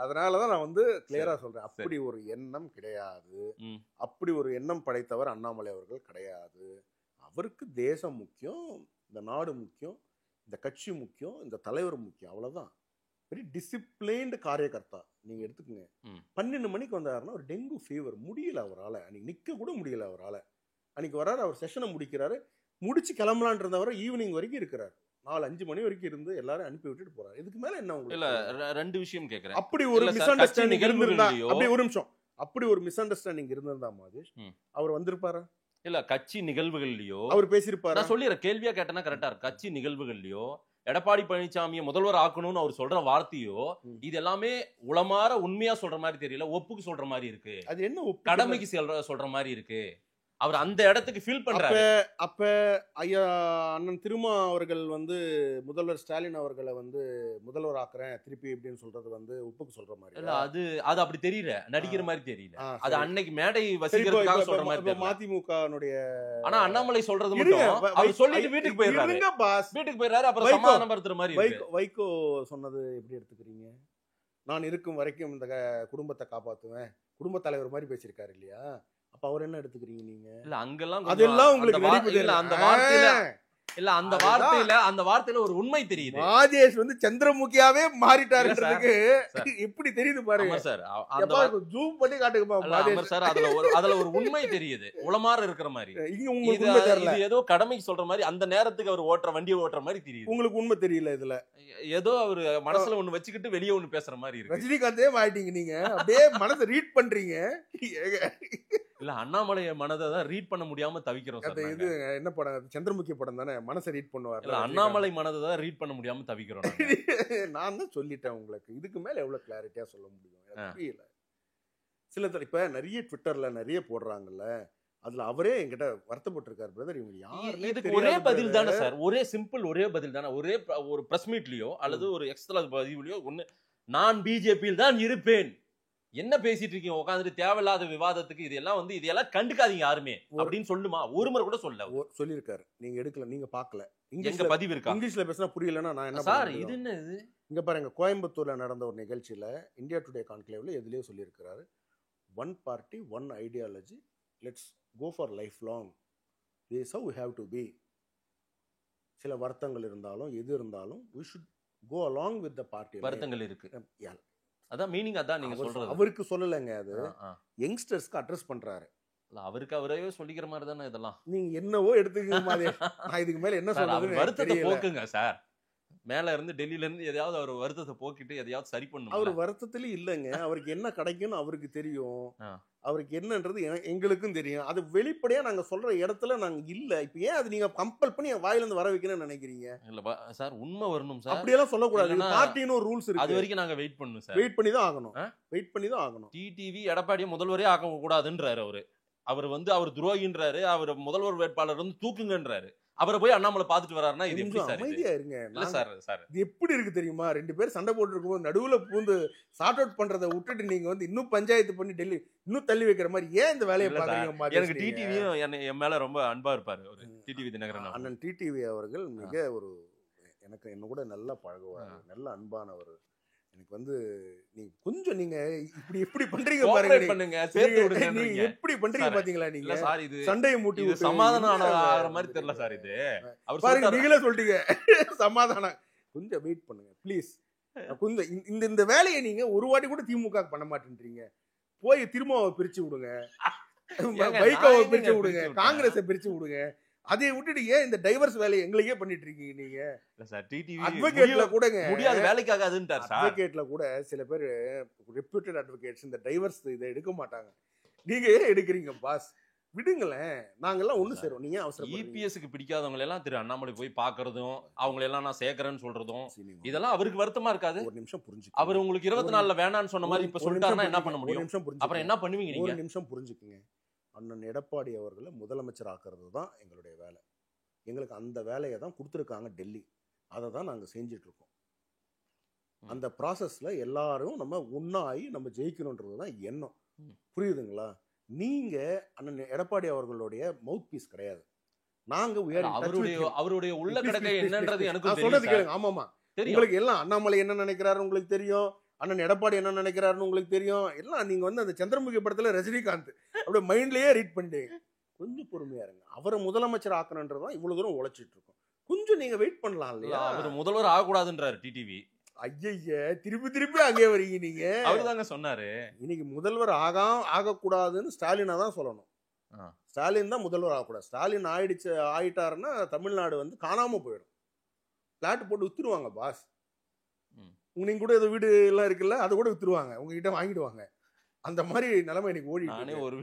அதனாலதான் நான் வந்து கிளியரா சொல்றேன். அப்படி ஒரு எண்ணம் கிடையாது. ம். அப்படி ஒரு எண்ணம் படைத்தவர் அண்ணாமலை அவர்கள் கிடையாது. அவருக்கு தேசம் முக்கியம், இந்த நாடு முக்கியம், இந்த கட்சி முக்கியம், இந்த தலைவர் முக்கியம். அவ்வளவுதான். Very disciplined காரியகர்த்தா. நீங்க எடுத்துக்கங்க. ம். 12 மணிக்கு வந்தாருன்னா ஒரு டெங்கு ஃபீவர், முடியல அவரால். அன்னைக்கு நிக்க கூட முடியல அவரால். அன்னைக்கு வராரு, அவர் செஷனை முடிக்கிறாரு, முடிச்சு கிளம்பலான் இருந்தவரை ஈவினிங் வரைக்கும் இருக்கிறார். 4-5 மணி வரைக்கும் இருந்து எல்லாரும் அனுப்பி விட்டுட்டு போறாரு. இதுக்கு மேல என்ன இல்ல உங்களுக்கு? 2 விஷயம் கேக்குறேன். அப்படி ஒரு இல்ல சார், மிஸ் அண்டர்ஸ்டாண்டிங் கட்சி இருந்திருந்தா, நிகழ்வுகள்லயோ- அப்படி ஒரு நிமிஷம், அப்படி ஒரு மிஸ் அண்டர்ஸ்டாண்டிங் இருந்திருந்தா மாதேஷ் ம். அவர் வந்திருப்பாரா? இல்ல கட்சி நிகழ்வுகள்லயோ அவர் பேசியிருப்பாரா? நான் சொல்லிடுறேன், கேள்வியா கேட்டனா கரெக்டா இருக்கு. கட்சி நிகழ்வுகள்லயோ எடப்பாடி பழனிசாமியை முதல்வர் ஆக்கணும்னு அவர் சொல்ற வார்த்தையோ ம். இது எல்லாமே உளமாற உண்மையா சொல்ற மாதிரி தெரியல, ஒப்புக்கு சொல்ற மாதிரி இருக்கு, அது என்ன ஒப்பு? கடமைக்கு சொல்ற மாதிரி இருக்கு. அவர் அந்த இடத்துக்கு ஃபீல் பண்றாரு. அப்ப ஐயா அண்ணன் திருமா அவர்கள் வந்து முதல்வர் ஸ்டாலின் அவர்களை வந்து முதல்வர் ஆக்குறேன் திருப்பி இப்படின்னு சொல்றது வந்து ஒப்புக்கு சொல்ற மாதிரி. இல்ல அது அது அப்படி தெரியல, நடிக்கிற மாதிரி தெரியல. அது சரி. அன்னைக்கு மேடை சரி, இப்போ வசீகரத்துக்காக இப்ப- சொல்ற மாதிரி இப்ப தெரியல. மதிமுகனுடைய ஆனா அண்ணாமலை சொல்றது இருங்க, மட்டும் அவர் சொல்லிட்டு வீட்டுக்கு போயிடுறாரு. இருங்க பாஸ். வீட்டுக்கு போயிடுறாரு, அப்புறம் வைகோ. சமாதானப்படுத்துற மாதிரி இருக்கு. வைகோ சொன்னது எப்படி எடுத்துக்கிறீங்க? நான் இருக்கும் வரைக்கும் இந்த குடும்பத்தை காப்பாத்துவேன், குடும்ப தலைவர் மாதிரி பேசியிருக்காரு இல்லையா? அப்ப அவர் என்ன எடுத்துக்கிறீங்க நீங்க? இல்ல அங்கெல்லாம் அதெல்லாம் உங்களுக்கு அந்த வெடிப்பு இல்ல தெரியல. அந்த வார்த்தையில இல்ல அதுதான். அந்த வார்த்தையில ஒரு உண்மை தெரியுது. மாதேஷ் வந்து சந்திரமுகியாவே மாறிட்டாருன்றதுக்கு சார். எப்படி தெரியுது பாருங்க. அமர் சார், அந்த ஜூம் பண்ணி காட்டுங்கப்பா அல்ல, அமர் மாதேஷ். சார், அதுல ஒரு உண்மை தெரியுது, உளமாற இருக்கிற மாதிரி. இங்க உங்களுக்கு இது உண்மை தெரியல. இது ஏதோ கடமைக்கு சொல்ற மாதிரி, அந்த நேரத்துக்கு அவர் வண்டியை ஓட்டுற மாதிரி தெரியுது. உங்களுக்கு உண்மை தெரியல இதுல. ஏதோ அவர் மனசுல ஒண்ணு வச்சுக்கிட்டு வெளியே ஒண்ணு பேசுற மாதிரி இருக்கு. ரஜினிகாந்தே ஆயிட்டீங்க நீங்க. அப்படியே மனசை ரீட் பண்றீங்க. இல்ல அண்ணாமலைய மனதை தான் ரீட் பண்ண முடியாம தவிக்கிறோம் சார் அது நாங்க. இது என்ன படம்? சந்திரமுகி படம் தானே, மனசை ரீட் பண்ணுவார். இல்ல அண்ணாமலை மனதை தான் ரீட் பண்ண முடியாம தவிக்கிறோம் நாங்க. நான் தான் சொல்லிட்டேன் உங்களுக்கு. இதுக்கு மேல எவ்வளவு கிளாரிட்டியா சொல்ல முடியும்? எனக்கு புரியல. சில இப்ப நிறைய ட்விட்டர்ல நிறைய போடுறாங்கல்ல, அதுல அவரே என்கிட்ட வருத்தப்பட்டிருக்காரு. பிரதர் இவங்க யாருன்னே இதுக்கு தெரியாது ஒரே பதில் brother. தானே சார், ஒரே சிம்பிள் ஒரே பதில் தானே. ஒரு பிரஸ் மீட்லயோ அல்லது ஒரு எக்ஸ்ட்ரா பதிவுலயோ ஒண்ணு, நான் பிஜேபியில் தான் இருப்பேன். என்ன பேசிட்டு இருக்கீங்க உட்காந்துட்டு தேவையில்லாத விவாதத்துக்கு? இதெல்லாம் கண்டுக்காதீங்க யாருமே அப்படின்னு சொல்லுமா? ஒரு முறை கூட சொல்ல சொல்லியிருக்காரு. நீங்க எடுக்கல, நீங்க பாக்கல. எங்க பதிவு இருக்கா இங்கிலீஷ்ல பேசினா புரியலன்னா நான் என்ன சார்? பண்ண இது முடியும்? என்ன இது? இங்க பாருங்க, கோயம்புத்தூர்ல நடந்த ஒரு நிகழ்ச்சியில இந்தியா டுடே கான்க்ளேவ்ல எதுலயோ சொல்லியிருக்கிறாரு, one party one ideology, let's go for lifelong, this how we have to be. சில வருத்தங்கள் இருந்தாலும் எது இருந்தாலும் we should go along with the party. வருத்தங்கள் இருக்கு, Yeah. அதான் மீனிங். அதான் நீங்க சொல்றது. அவருக்கு சொல்லலைங்க, அது ஆ. யங்ஸ்டர்ஸ்க்கு அட்ரஸ் பண்றாரு. இல்ல, அவருக்கு அவரே சொல்லிக்கிற மாதிரி தானே இதெல்லாம். நீங்க என்னவோ எடுத்துக்கங்க மாதிரி. நான் இதுக்கு மேல என்ன சார், அவர் சொல்றதுன்னு எனக்கு வருத்தத்தை தெரியல. போக்குங்க சார். மேல இருந்து டெல்லியில இருந்து எதையாவது அவர் வருத்தத்தை போக்கிட்டு எதையாவது சரி அவர் பண்ணும். வருத்தத்திலே இல்லைங்க. அவருக்கு என்ன கிடைக்கும்னு அவருக்கு தெரியும். ஆ. அவருக்கு என்னன்றது எங்களுக்கும் தெரியும். அது வெளிப்படையா நாங்க சொல்ற இடத்துல நாங்க இல்ல. இப்ப ஏன் அது நீங்க கம்பல் பண்ணி என் வாயில இருந்து வர வைக்கணும்னு நினைக்கிறீங்க? இல்ல சார், உண்மை வரணும் சார். அப்படியெல்லாம் சொல்லக்கூடாது. இல்லைன்னா பார்ட்டின்னு ஒரு ரூல்ஸ் அது இருக்கு. வரைக்கும் நாங்க வெயிட் பண்ணணும் சார். வெயிட் பண்ணி தான் ஆகணும். ஆ? வெயிட் பண்ணி தான் ஆகணும். டிடிவி எடப்பாடியை முதல்வரே ஆக்க கூடாதுன்றாரு அவரு. அவர் துரோகின்றாரு. அவர் முதல்வர் வேட்பாளர் தூக்குங்கன்றாரு. அவரை போய் அண்ணாமலை பாத்துட்டு வராருன்னா இது எப்படி சார்? அமைதியா இருங்க. இல்ல சார், இது எப்படி இருக்கு தெரியுமா? 2 பேர் சண்டை போட்டு இருக்கும்போது நடுவுல பூந்து சார்ட் அவுட் பண்றதை விட்டுட்டு நீங்க இன்னும் பஞ்சாயத்து பண்ணி டெல்லி இன்னும் தள்ளி வைக்கிற மாதிரி ஏன் இந்த வேலையை இல்ல சார், பாக்குறீங்க? எனக்கு டிடிவியும் என் மேல ரொம்ப அன்பா இருப்பாரு அவரு. டிடிவி தினகரன் அண்ணன் டிடிவி அவர்கள் மிக ஒரு என்ன கூட நல்லா பழகுவார், நல்ல அன்பானவர். எனக்கு வந்து நீங்க கொஞ்சம் நீங்க எப்படி பண்றீங்க பாருங்க, பண்ணுங்க, சேர்த்து நீங்க விடுங்க. எப்படி பண்றீங்க சார், பாத்தீங்களா இல்ல நீங்க சார், இது சண்டையை மூட்டி இது விட்டு சமாதானம் ஆகிற மாதிரி தெரியல சார். இது அவர் பாருங்க, சொல்லிட்டாரு. நீங்களே சொல்லிட்டீங்க சமாதானம். கொஞ்சம் வெயிட் பண்ணுங்க ப்ளீஸ். கொஞ்சம் இந்த வேலையை நீங்க ஒரு வாட்டி கூட திமுக பண்ண மாட்டேன்றீங்க. போய் திருமாவை பிரிச்சு விடுங்க, ஏங்க, வைகோவை நான் பிரிச்சு எங்கங்க விடுங்க, பிரிச்சு விட்டேன்? காங்கிரஸை பிரிச்சு விடுங்க. அதை விட்டுட்டு ஏன் இந்த டைவர்ஸ் வேலையை எங்களுக்கே பண்ணிட்டு இருக்கீங்க நீங்க? இல்ல சார், டிடிவி அட்வொகேட்ல கூடங்க, முடியாத வேலைக்காகாதுன்றார் சார். அட்வொகேட்ல கூட சில பேர் ரெப்யூட்டட் அட்வொகேட்ஸ் இந்த டைவர்ஸ் இதை எடுக்க மாட்டாங்க. நீங்க ஏன் எடுக்கிறீங்க பாஸ்? விடுங்களேன், நாங்கெல்லாம் ஒண்ணு சேரும். நீங்க அவசரப்படுறீங்க. இபிஎஸ்க்கு பிடிக்காதவங்க எல்லாம் திரு அண்ணாமலை போய் பாக்குறதும், அவங்களை எல்லாம் நான் சேர்க்கறேன்னு சொல்றதும், சீனிவாசன், இதெல்லாம் அவருக்கு வருத்தமா இருக்காது? ஒரு நிமிஷம் புரிஞ்சுக்க. அவர் உங்களுக்கு 24ல வேணான்னு சொன்ன மாதிரி இப்ப சொல்லிட்டாருன்னா என்ன பண்ண ஒரு முடியும்? நிமிஷம் புரிஞ்சுக்க. அப்புறம் என்ன பண்ணுவீங்க நீங்க? ஒரு நிமிஷம் புரிஞ்சுக்குங்க. அண்ணன் எடப்பாடி அவர்களை முதலமைச்சர் ஆக்குறது தான் எங்களுடைய வேலை. எங்களுக்கு அந்த வேலையை தான் கொடுத்துருக்காங்க டெல்லி. அதை தான் நாங்கள் செஞ்சுட்டு இருக்கோம். அந்த ப்ராசஸ்ல எல்லாரும் நம்ம ஒன்னாகி நம்ம ஜெயிக்கணுன்றது தான் எண்ணம். புரியுதுங்களா? நீங்க அண்ணன் எடப்பாடி அவர்களுடைய மவுத் பீஸ் கிடையாது. நாங்க அவருடைய உள்ள கிடக்க என்னன்றது எனக்கு சொல்றது தெரியும். கேளுங்க. ஆமாமா, தெரியும். உங்களுக்கு எல்லாம் அண்ணாமலை என்ன நினைக்கிறாரு உங்களுக்கு தெரியும், அண்ணன் எடப்பாடி என்ன நினைக்கிறாருன்னு உங்களுக்கு தெரியும். எல்லாம் நீங்க வந்து அந்த சந்திரமுகி படத்துல ரஜினிகாந்த் அப்படியே மைண்ட்லயே ரீட் பண்ணிட்டீங்க. கொஞ்சம் பொறுமையா இருங்க. அவரை முதலமைச்சர் ஆக்கணுன்றதான் இவ்வளவு தூரம் உழைச்சிட்டு இருக்கோம். கொஞ்சம் நீங்க வெயிட் பண்ணலாம் இல்லையா? அவர் முதல்வர் ஆகக்கூடாதுன்றாரு டிடிவி. ஐய, திருப்பி அங்கே வரீங்க நீங்க. அவருதாங்க சொன்னாரு இன்னைக்கு முதல்வர் ஆகக்கூடாதுன்னு ஸ்டாலினா தான் சொல்லணும். ஸ்டாலின் தான் முதல்வர் ஆகக்கூடாது. ஸ்டாலின் ஆயிட்டாருன்னா தமிழ்நாடு வந்து காணாம போயிடும். பிளாட் போட்டு வித்துருவாங்க பாஸ். நீங்க கூட ஏதோ வீடு எல்லாம் இருக்குல்ல, அதை கூட வித்துருவாங்க, உங்ககிட்ட வாங்கிடுவாங்க. அந்த மாதிரி நிலைமை இன்னைக்கு ஓடி, ஒரு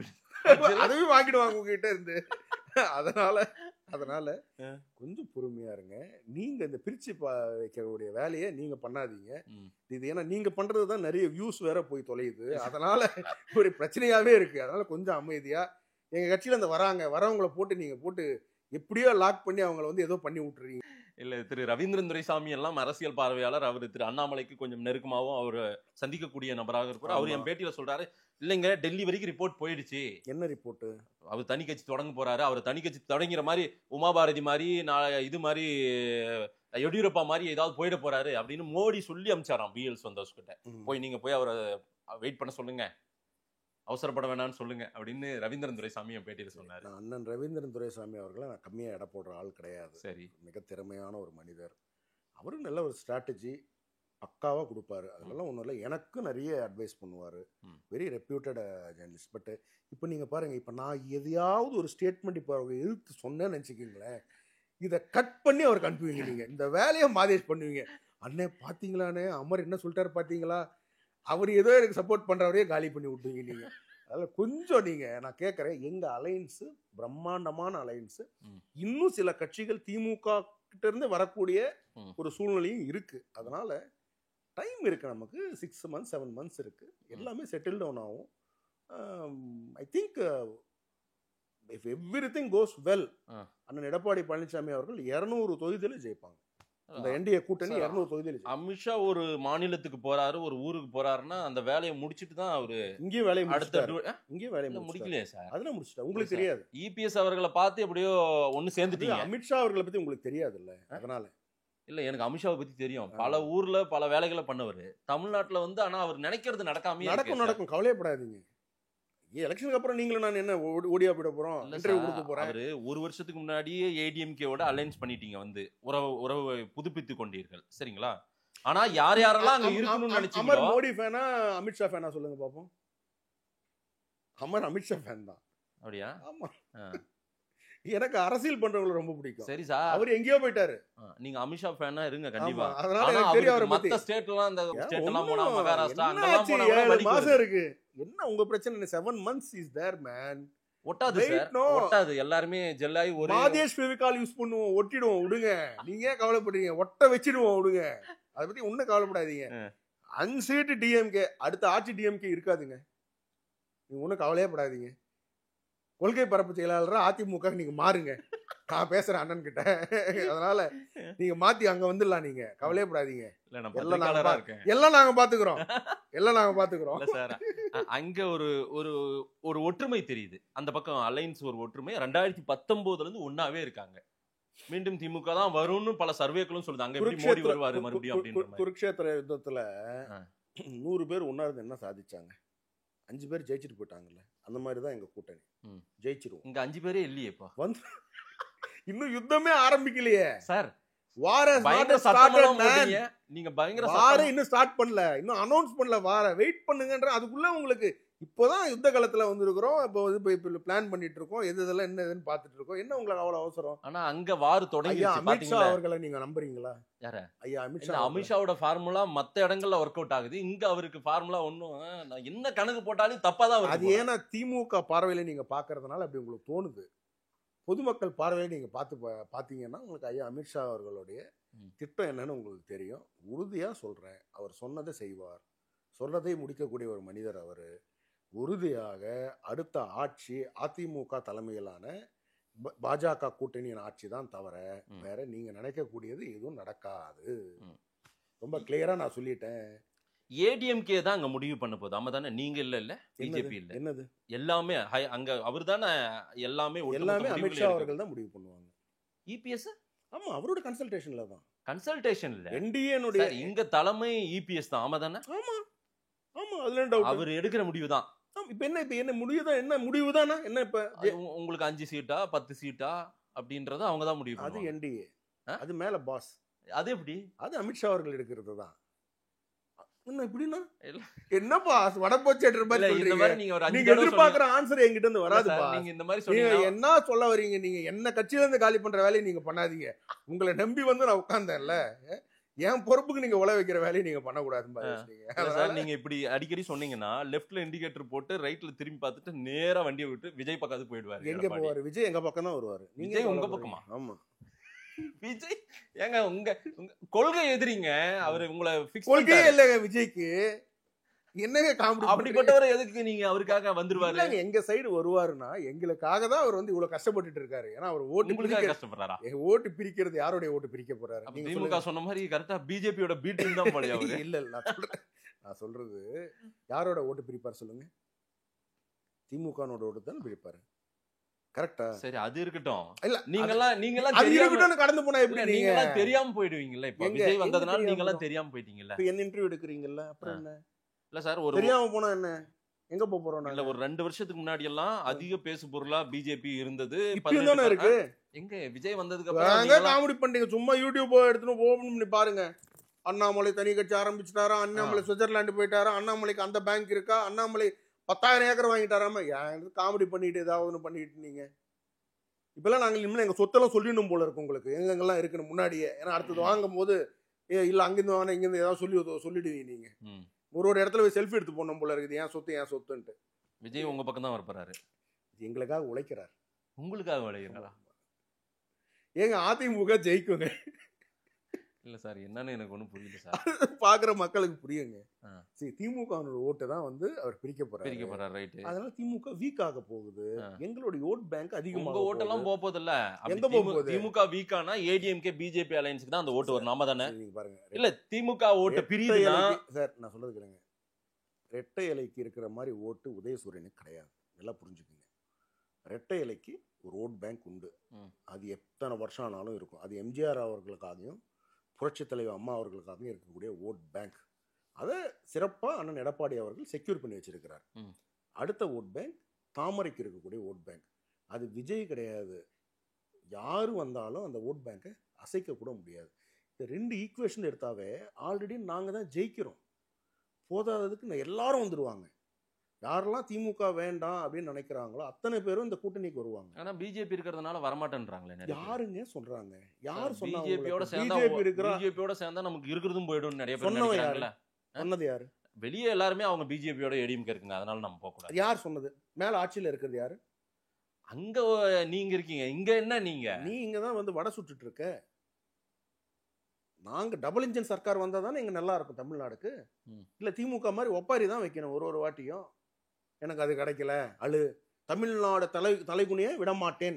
அதுவே வாங்கிடுவாங்க உங்ககிட்ட இருந்து. அதனால கொஞ்சம் பொறுமையா இருங்க. நீங்க இந்த பிரிச்சு வைக்கக்கூடிய வேலையை நீங்க பண்ணாதீங்க. இது ஏன்னா நீங்க பண்றதுதான் நிறைய வியூஸ் வேற போய் தொலையுது. அதனால ஒரு பிரச்சனையாவே இருக்கு. அதனால கொஞ்சம் அமைதியா எங்க கட்சியில இந்த வரவங்களை போட்டு நீங்க போட்டு எப்படியோ லாக் பண்ணி அவங்களை வந்து ஏதோ பண்ணி விட்டுறீங்க. இல்ல, திரு ரவீந்திரன் துரைசாமி எல்லாம் அரசியல் பார்வையாளர். அவர் திரு அண்ணாமலைக்கு கொஞ்சம் நெருக்கமாகவும் அவர் சந்திக்கக்கூடிய நபராக இருப்பார். அவர் என் பேட்டியில சொல்றாரு, இல்லைங்க டெல்லி வரைக்கும் ரிப்போர்ட் போயிடுச்சு. என்ன ரிப்போர்ட்? அவர் தனி கட்சி தொடங்க போறாரு. அவர் தனி கட்சி தொடங்கிற மாதிரி உமாபாரதி மாதிரி இது மாதிரி எடியூரப்பா மாதிரி ஏதாவது போயிட போறாரு அப்படின்னு மோடி சொல்லி அமிச்சாராம் பிஎல் சந்தோஷ் கிட்ட. நீங்க போய் அவரை வெயிட் பண்ண சொல்லுங்க, அவசரப்பட வேணாம்னு சொல்லுங்க அப்படின்னு ரவீந்திரன் துரைசாமி என் பேட்டியில சொன்னாரு. அண்ணன் ரவீந்திரன் துரைசாமி அவர்களை நான் கம்மியா எடை போடுற ஆள் கிடையாது. சரி, மிக திறமையான ஒரு மனிதர். அவரும் நல்ல ஒரு ஸ்ட்ராட்டஜி பக்காவா கொடுப்பாரு. அதெல்லாம் ஒன்றும் இல்லை. எனக்கு நிறைய அட்வைஸ் பண்ணுவார். Very reputed journalist. பட் இப்போ நீங்கள் பாருங்கள், இப்போ நான் எதையாவது ஒரு ஸ்டேட்மெண்ட் இப்போ அவங்க எதிர்த்து சொன்னேன்னு நினச்சிக்கிங்களேன், இதை கட் பண்ணி அவருக்கு அனுப்புவீங்க. நீங்கள் இந்த வேலையை மாதேஷ் பண்ணுவீங்க. அண்ணே பார்த்தீங்களாண்ணே, அமர் என்ன சொல்லிட்டாரு பார்த்தீங்களா, அவர் ஏதோ எனக்கு சப்போர்ட் பண்ணுறவரையே காலி பண்ணி விட்டுவீங்க நீங்கள். அதில் கொஞ்சம் நீங்கள், நான் கேட்குறேன், எங்கள் அலைன்ஸு பிரம்மாண்டமான அலைன்ஸு. இன்னும் சில கட்சிகள் திமுக கிட்ட இருந்து வரக்கூடிய ஒரு சூழ்நிலையும் இருக்கு. அதனால டைம் இருக்கு, நமக்கு 6 months 7 months இருக்கு. எல்லாமே செட்டில் டவுன் ஆகும். I think if everything cos well, அண்ணன் எடப்பாடி பழனிசாமி அவர்கள் 200 தொகுதியில ஜெயிப்பாங்க. அந்த என்டிஏ கூட்டணி 200 தொகுதியில. அமித்ஷா ஒரு மாநிலத்துக்கு போறாரு, ஒரு ஊருக்கு போறாருன்னா அந்த வேலையை முடிச்சிட்டு தான் அவரு இங்கேயும் வேலையை முடிக்கலையே சார். அதெல்லாம் முடிச்சிட்டா உங்களுக்கு தெரியாது. இபிஎஸ் அவர்களை பார்த்து எப்படியோ ஒன்னு சேர்ந்துட்டீங்க. அமித்ஷா அவர்களை பத்தி உங்களுக்கு தெரியாது இல்ல? அதனால இல்ல, எனக்கு அமித்ஷாவை பத்தி தெரியும். பல ஊர்ல பல வேலைகளை பண்ணவர். தமிழ்நாட்டுல வந்து ஆனா அவர் நினைக்கிறது நடக்காம நடக்கும். கவலையப்படாதீங்க. எலெக்ஷனுக்கு அப்புறம் நீங்களும் நான் என்ன ஓடியா போயிட போறோம், இன்டர்வியூ கொடுக்க போறேன். அவரு ஒரு வருஷத்துக்கு முன்னாடியே ஏடிஎம்கேவோட அலைன்ஸ் பண்ணிட்டீங்க, வந்து உறவு புதுப்பித்து கொண்டீர்கள், சரிங்களா? ஆனா யாரெல்லாம் அங்க இருக்கணும்னு நினைச்சீங்க? அமர் மோடி ஃபேனா அமித்ஷா ஃபேனா சொல்லுங்க பாப்போம். அமர் அமித்ஷா ஃபேன் தான். அப்படியா? ஆமா, எனக்கு அரசியல் பண்றவங்களை ரொம்ப பிடிக்கும். சரி சார், அவர் எங்கேயோ போயிட்டாரு. நீங்க அமித்ஷா ஃபேனா இருங்க கண்டிப்பா. அதனால எனக்கு தெரியும் அவரை பத்தி. மத்த ஸ்டேட்லாம் அந்த ஸ்டேட்லாம் போனா மகாராஷ்டிரா அங்கலாம் போனா 7 மாசம் இருக்கு. என்ன உங்க பிரச்சனை? 7 months is there man. ஒட்டாது சார், ஒட்டாது. எல்லாரும் ஜெல்லாய் ஒரு மாதேஷ் ஃபெவிகால் யூஸ் பண்ணுவோம், ஒட்டிடுவோம், விடுங்க. நீங்க ஏன் கவலைப்படுறீங்க? ஒட்ட வச்சிடுவோம், விடுங்க. அதை பத்தி ஒன்னும் கவலைப்படாதீங்க. அன்சீட் டிஎம்கே, அடுத்த ஆட்சி டிஎம்கே இருக்காதுங்க. நீங்க ஒன்னும் கவலையே படாதீங்க. கொள்கை பரப்பு செயலாளர் அதிமுக நீங்க மாறுங்க. நான் பேசுறேன் அண்ணன் கிட்ட. அதனால நீங்க மாத்தி அங்க வந்துடலாம், நீங்க கவலையப்படாதீங்க. எல்லாம் நாங்க பாத்துக்கிறோம். சார், அங்க ஒரு ஒரு ஒற்றுமை தெரியுது. அந்த பக்கம் அலைன்ஸ் ஒரு ஒற்றுமை 2019ல இருந்து ஒன்னாவே இருக்காங்க. மீண்டும் திமுக தான் வரும்னு பல சர்வேக்களும் சொல்லுது. அங்க எப்படி மோடி வருவாரு மறுபடியும் அப்படின்ற மாதிரி. குருக்ஷேத்திர யுத்தத்துல 100 பேர் ஒன்னா இருந்து என்ன சாதிச்சாங்க? 5 பேர் ஜெயிச்சுட்டு போயிட்டாங்கல்ல. அந்த மாதிரிதான் எங்க கூட்டணி ஜெயிச்சிருவோம். இங்க 5 பேரே இல்லையேப்பா. வந்து இன்னும் யுத்தமே ஆரம்பிக்கலையே சார். வார நீங்க பயங்கர வார இன்னும் ஸ்டார்ட் பண்ணல, இன்னும் அனௌன்ஸ் பண்ணல. வார வெயிட் பண்ணுங்கன்ற அதுக்குள்ள உங்களுக்கு இப்போதான் யுத்த காலத்துல வந்திருக்கிறோம். இப்போ பிளான் பண்ணிட்டு இருக்கோம். எதெல்லாம் என்ன எதுன்னு பாத்துட்டு இருக்கோம். என்ன உங்களுக்கு அவ்வளவு அவசரம்? ஆனா அங்க வார் தொடங்கி அமித்ஷா அவர்களை நீங்க நம்புறீங்களா? யார? ஐயா அமித்ஷா. அமித்ஷாவோட ஃபார்முலா மத்த இடங்கள்ல ஒர்க் அவுட் ஆகுது. இங்க அவருக்கு ஃபார்முலா ஒன்னும் என்ன கணக்கு போட்டாலும் தப்பாதான் வருது. அது ஏன்னா திமுக பார்வையில நீங்க பாக்குறதுனால அப்படி உங்களுக்கு தோணுது. பொதுமக்கள் பார்வையில நீங்க பாத்தீங்கன்னா உங்களுக்கு ஐயா அமித்ஷா அவர்களுடைய திட்டம் என்னன்னு உங்களுக்கு தெரியும். உறுதியா சொல்றேன், அவர் சொன்னதை செய்வார். சொன்னதை முடிக்கக்கூடிய ஒரு மனிதர் அவரு. உறுதியாக அடுத்த ஆட்சி அதிமுக தலைமையிலான பாஜக கூட்டணியின் ஆட்சி தான் தவிர வேற நீங்க நினைக்கக்கூடியது எதுவும் நடக்காது. ரொம்ப கிளியரா நான் சொல்லிட்டேன். ஏடிஎம்கே தான் அங்க முடிவு பண்ண போகுது. ஆமா தானே? நீங்க இல்ல பிஜேபி இல்ல. என்னது எல்லாமே அங்க அவர் தானே எல்லாமே அமித்ஷா அவர்கள் தான் முடிவு பண்ணுவாங்க. இபிஎஸ் ஆமா அவரோட கன்சல்டேஷன்ல தான். கன்சல்டேஷன் இல்ல என்டிஏனுடைய இங்க தலைமை இபிஎஸ் தான். ஆமா தானே? ஆமா ஆமா அதுல டவுட். அவர் எடுக்கிற முடிவு தான். இப்ப என்ன முடிவுதான்? என்ன முடிவு தானா? என்ன இப்ப உங்களுக்கு 5 சீட்டா 10 சீட்டா அப்படின்றத அவங்க தான் முடிவு பண்ணுவாங்க. அது என்டிஏ, அது மேல பாஸ். அது எப்படி? அது அமித்ஷா அவர்கள் எடுக்கிறது தான். என்ன இப்படின்னா என்னப்பா வடப்போச்சேட்டர் மாதிரி சொல்றீங்க? நீங்க எதிர்பார்க்கிற ஆன்சர் என்கிட்ட இருந்து வராதுப்பா. நீங்க இந்த மாதிரி சொன்னீங்க. என்ன சொல்ல வரீங்க? நீங்க என்ன கட்சியில இருந்து காலி பண்ற வேலையை நீங்க பண்ணாதீங்க. உங்களை நம்பி வந்து நான் உட்கார்ந்தேன்ல, என் பொறுப்புக்கு நீங்க உழ வைக்கிற வேலையை நீங்க பண்ணக்கூடாது. நீங்க இப்படி அடிக்கடி சொன்னீங்கன்னா லெஃப்ட்ல இண்டிகேட்டர் போட்டு ரைட்ல திரும்பி பார்த்துட்டு நேரா வண்டியை விட்டு விஜய் பக்கத்து போயிடுவாரு. எங்க போவாரு? விஜய் எங்க பக்கம் தான் வருவாரு. நீங்க உங்க பக்கமா? ஆமா விஜய் ஏங்க உங்க கொள்கை எதிரிங்க. அவரு உங்களை கொள்கையே இல்லைங்க விஜய்க்கு. என்னங்க காமெடி? அப்படிப்பட்டவரை எதுக்கு நீங்க அவருக்காக வந்துருவாரு? எங்க சைடு வருவாருன்னா எங்களுக்காக தான் அவர் வந்து இவ்வளவு கஷ்டப்பட்டுட்டு இருக்காரு. ஏன்னா அவர் ஓட்டு கஷ்டப்படுறாரா? ஓட்டு பிரிக்கிறது யாரோட ஓட்டு பிரிக்க போறாரு? திமுக சொன்ன மாதிரி கரெக்டா பிஜேபியோட பீட்டிங் தான் போல அவரு. இல்ல நான் சொல்றது யாரோட ஓட்டு பிரிப்பாரு சொல்லுங்க? திமுகனோட ஓட்டு தான் பிரிப்பாரு. கரெக்டா? சரி அது இருக்கட்டும். இல்ல நீங்கலாம் கடந்து போனா எப்படி? நீங்கலாம் தெரியாம போயிடுவீங்கல்ல. இப்ப விஜய் வந்ததனால நீங்கலாம் தெரியாம போயிட்டீங்கல்ல. என்ன இன்டர்வியூ எடுக்கிறீங்கல்ல, அப்புறம் என்ன? இல்ல சார், ஒரு தெரியாம போனா என்ன? எங்க போறோம்? இல்ல ஒரு 2 வருஷத்துக்கு முன்னாடி எல்லாம் அதிக பேசு பொருளா பிஜேபி இருந்தது. இப்ப இருக்கு. எங்க விஜய் வந்ததுக்கு அப்புறம் காமெடி பண்றீங்க. சும்மா யூடியூப் எடுத்துன்னு ஓபன் பண்ணி பாருங்க. அண்ணாமலை தனி கட்சி ஆரம்பிச்சுட்டாரா, அண்ணாமலை சுவிட்சர்லாந்து போயிட்டாரா, அண்ணாமலைக்கு அந்த பேங்க் இருக்கா, அண்ணாமலை 10,000 ஏக்கர் வாங்கிட்டாராம. காமெடி பண்ணிட்டு ஏதாவது பண்ணிட்டு நீங்க இப்பெல்லாம் நாங்கள் இனிமேல் எங்க சொத்தெல்லாம் சொல்லிடணும் போல இருக்கு உங்களுக்கு. எங்கெங்கெல்லாம் இருக்குன்னு முன்னாடியே. ஏன்னா அடுத்தது வாங்கும் போது இல்ல அங்கிருந்து வாங்க இங்கிருந்து ஏதாவது சொல்லிடுவீங்க நீங்க. ஒரு இடத்துல போய் செல்ஃபி எடுத்து போனோம் போல இருக்குது. ஏன் சொத்துன்ட்டு. விஜய் உங்க பக்கம் தான் வரப்போறாரு. எங்களுக்காக உழைக்கிறார். உங்களுக்காக உழைக்கிறாரா? ஏங்க அதிமுக ஜெயிக்குங்க. இல்ல சார், என்னன்னு எனக்கு ஒன்றும் புரியல சார். பாக்குற மக்களுக்கு புரியுங்க. சரி, திமுக ஓட்டு தான் வந்து அவர் பிரிக்க போறாரு. ரைட். அதனால திமுக வீக் ஆக போகுது. எங்களுடைய ஓட் பேங்க் அதிகமாக. உங்க ஓட்டெல்லாம் போறது இல்ல. எங்க போகுது? திமுக வீக் ஆனா ஏடிஎம்கே பிஜேபி அலையன்ஸ்க்கு தான் அந்த ஓட்டு வரும். நாம தானே? நீங்க பாருங்க. இல்ல திமுக ஓட்டு பிரியுதுன்னா சார் நான் சொல்றது கேளுங்க. ரெட்டை இலைக்கு இருக்கிற மாதிரி ஓட்டு உதயசூரியனுக்கு கிடையாது. நல்லா புரிஞ்சுக்குங்க. ரெட்டை இலைக்கு ஒரு ஓட் பேங்க் உண்டு. அது எத்தனை வருஷம் ஆனாலும் இருக்கும். அது எம்ஜிஆர் அவர்களுக்காகவும் புரட்சி தலைவர் அம்மா அவர்களுக்காகவும் இருக்கக்கூடிய ஓட் பேங்க். அதை சிறப்பாக அண்ணன் எடப்பாடி அவர்கள் செக்யூர் பண்ணி வச்சிருக்கிறார். அடுத்த ஓட் பேங்க் தாமரைக்கு இருக்கக்கூடிய ஓட் பேங்க். அது விஜய் கிடையாது. யாரு வந்தாலும் அந்த ஓட் பேங்கை அசைக்க கூட முடியாது. இந்த 2 ஈக்குவேஷன் எடுத்தாவே ஆல்ரெடி நாங்கள் தான் ஜெயிக்கிறோம். போதாததுக்கு எல்லாரும் வந்துடுவாங்க. யாரெல்லாம் திமுக வேண்டாம் அப்படின்னு நினைக்கிறாங்களோ அத்தனை பேரும் இந்த கூட்டணிக்கு வருவாங்க. ஆனா பிஜேபி இருக்கிறதுனால வரமாட்டேன்றாங்களே. யாருங்க சொல்றாங்க? யார் சொன்னாங்க? பிஜேபியோட சேர்ந்தா நமக்கு இருக்கிறதும் போயிடும் நிறைய பேர் நினைக்கிறாங்கல்ல. சொன்னது யாரு? வெளியே எல்லாருமே அவங்க பிஜேபியோட ஏடிஎம்கே இருக்குங்க, அதனால நம்ம போக கூடாது. யார் சொன்னது? மேல ஆட்சியில இருக்கிறது யாரு? அங்க நீங்க இருக்கீங்க. இங்க என்ன நீ இங்க தான் வந்து வடை சுட்டுட்டு இருக்க. நாங்க டபுள் இன்ஜின் சர்க்கார் வந்தா தானே இங்க நல்லா இருக்கும் தமிழ்நாடுக்கு. இல்ல திமுக மாதிரி ஒப்பாரி தான் வைக்கணும் ஒரு வாட்டியும். எனக்கு அது கிடைக்கல அழு. தமிழ்நாடு தலைகுனிய விடமாட்டேன்.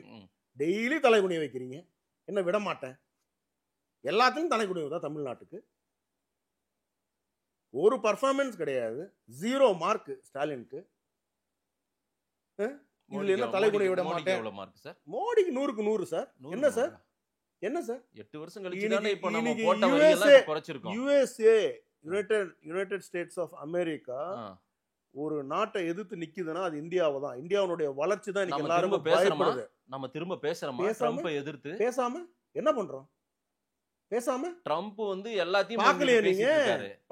டெய்லி தலைகுனிய வைக்கிறீங்க. என்ன விடமாட்டேன்? எல்லாத்துலயும் தலைகுனிவு தான் தமிழ்நாட்டுக்கு. ஒரு பர்ஃபார்மன்ஸ் கிடையாது. 0 மார்க் ஸ்டாலினுக்கு. இதுல என்ன தலைகுனிய விட மாட்டேன்? மோடிக்கு 100க்கு 100 சார். என்ன சார் என்ன சார் 8 வருஷம் கழிச்சு தானே இப்போ நம்ம இன்னைக்கு போட்ட வரி எல்லாம் குறைச்சிருக்கோம். USA United States of America ஒரு நாட்டை எதிர்த்து நிக்குதுன்னா அது இந்தியாவை தான். இந்தியாவுடைய வளர்ச்சி தான் இன்னைக்கு எல்லாரும் பயப்படுது. நம்ம திரும்ப பேசுறோமா ட்ரம்பை எதிர்த்து? பேசாம என்ன பண்றோம்? பேசாம ட்ரம்ப் வந்து எல்லாத்தையும் பாக்கலையா நீங்க?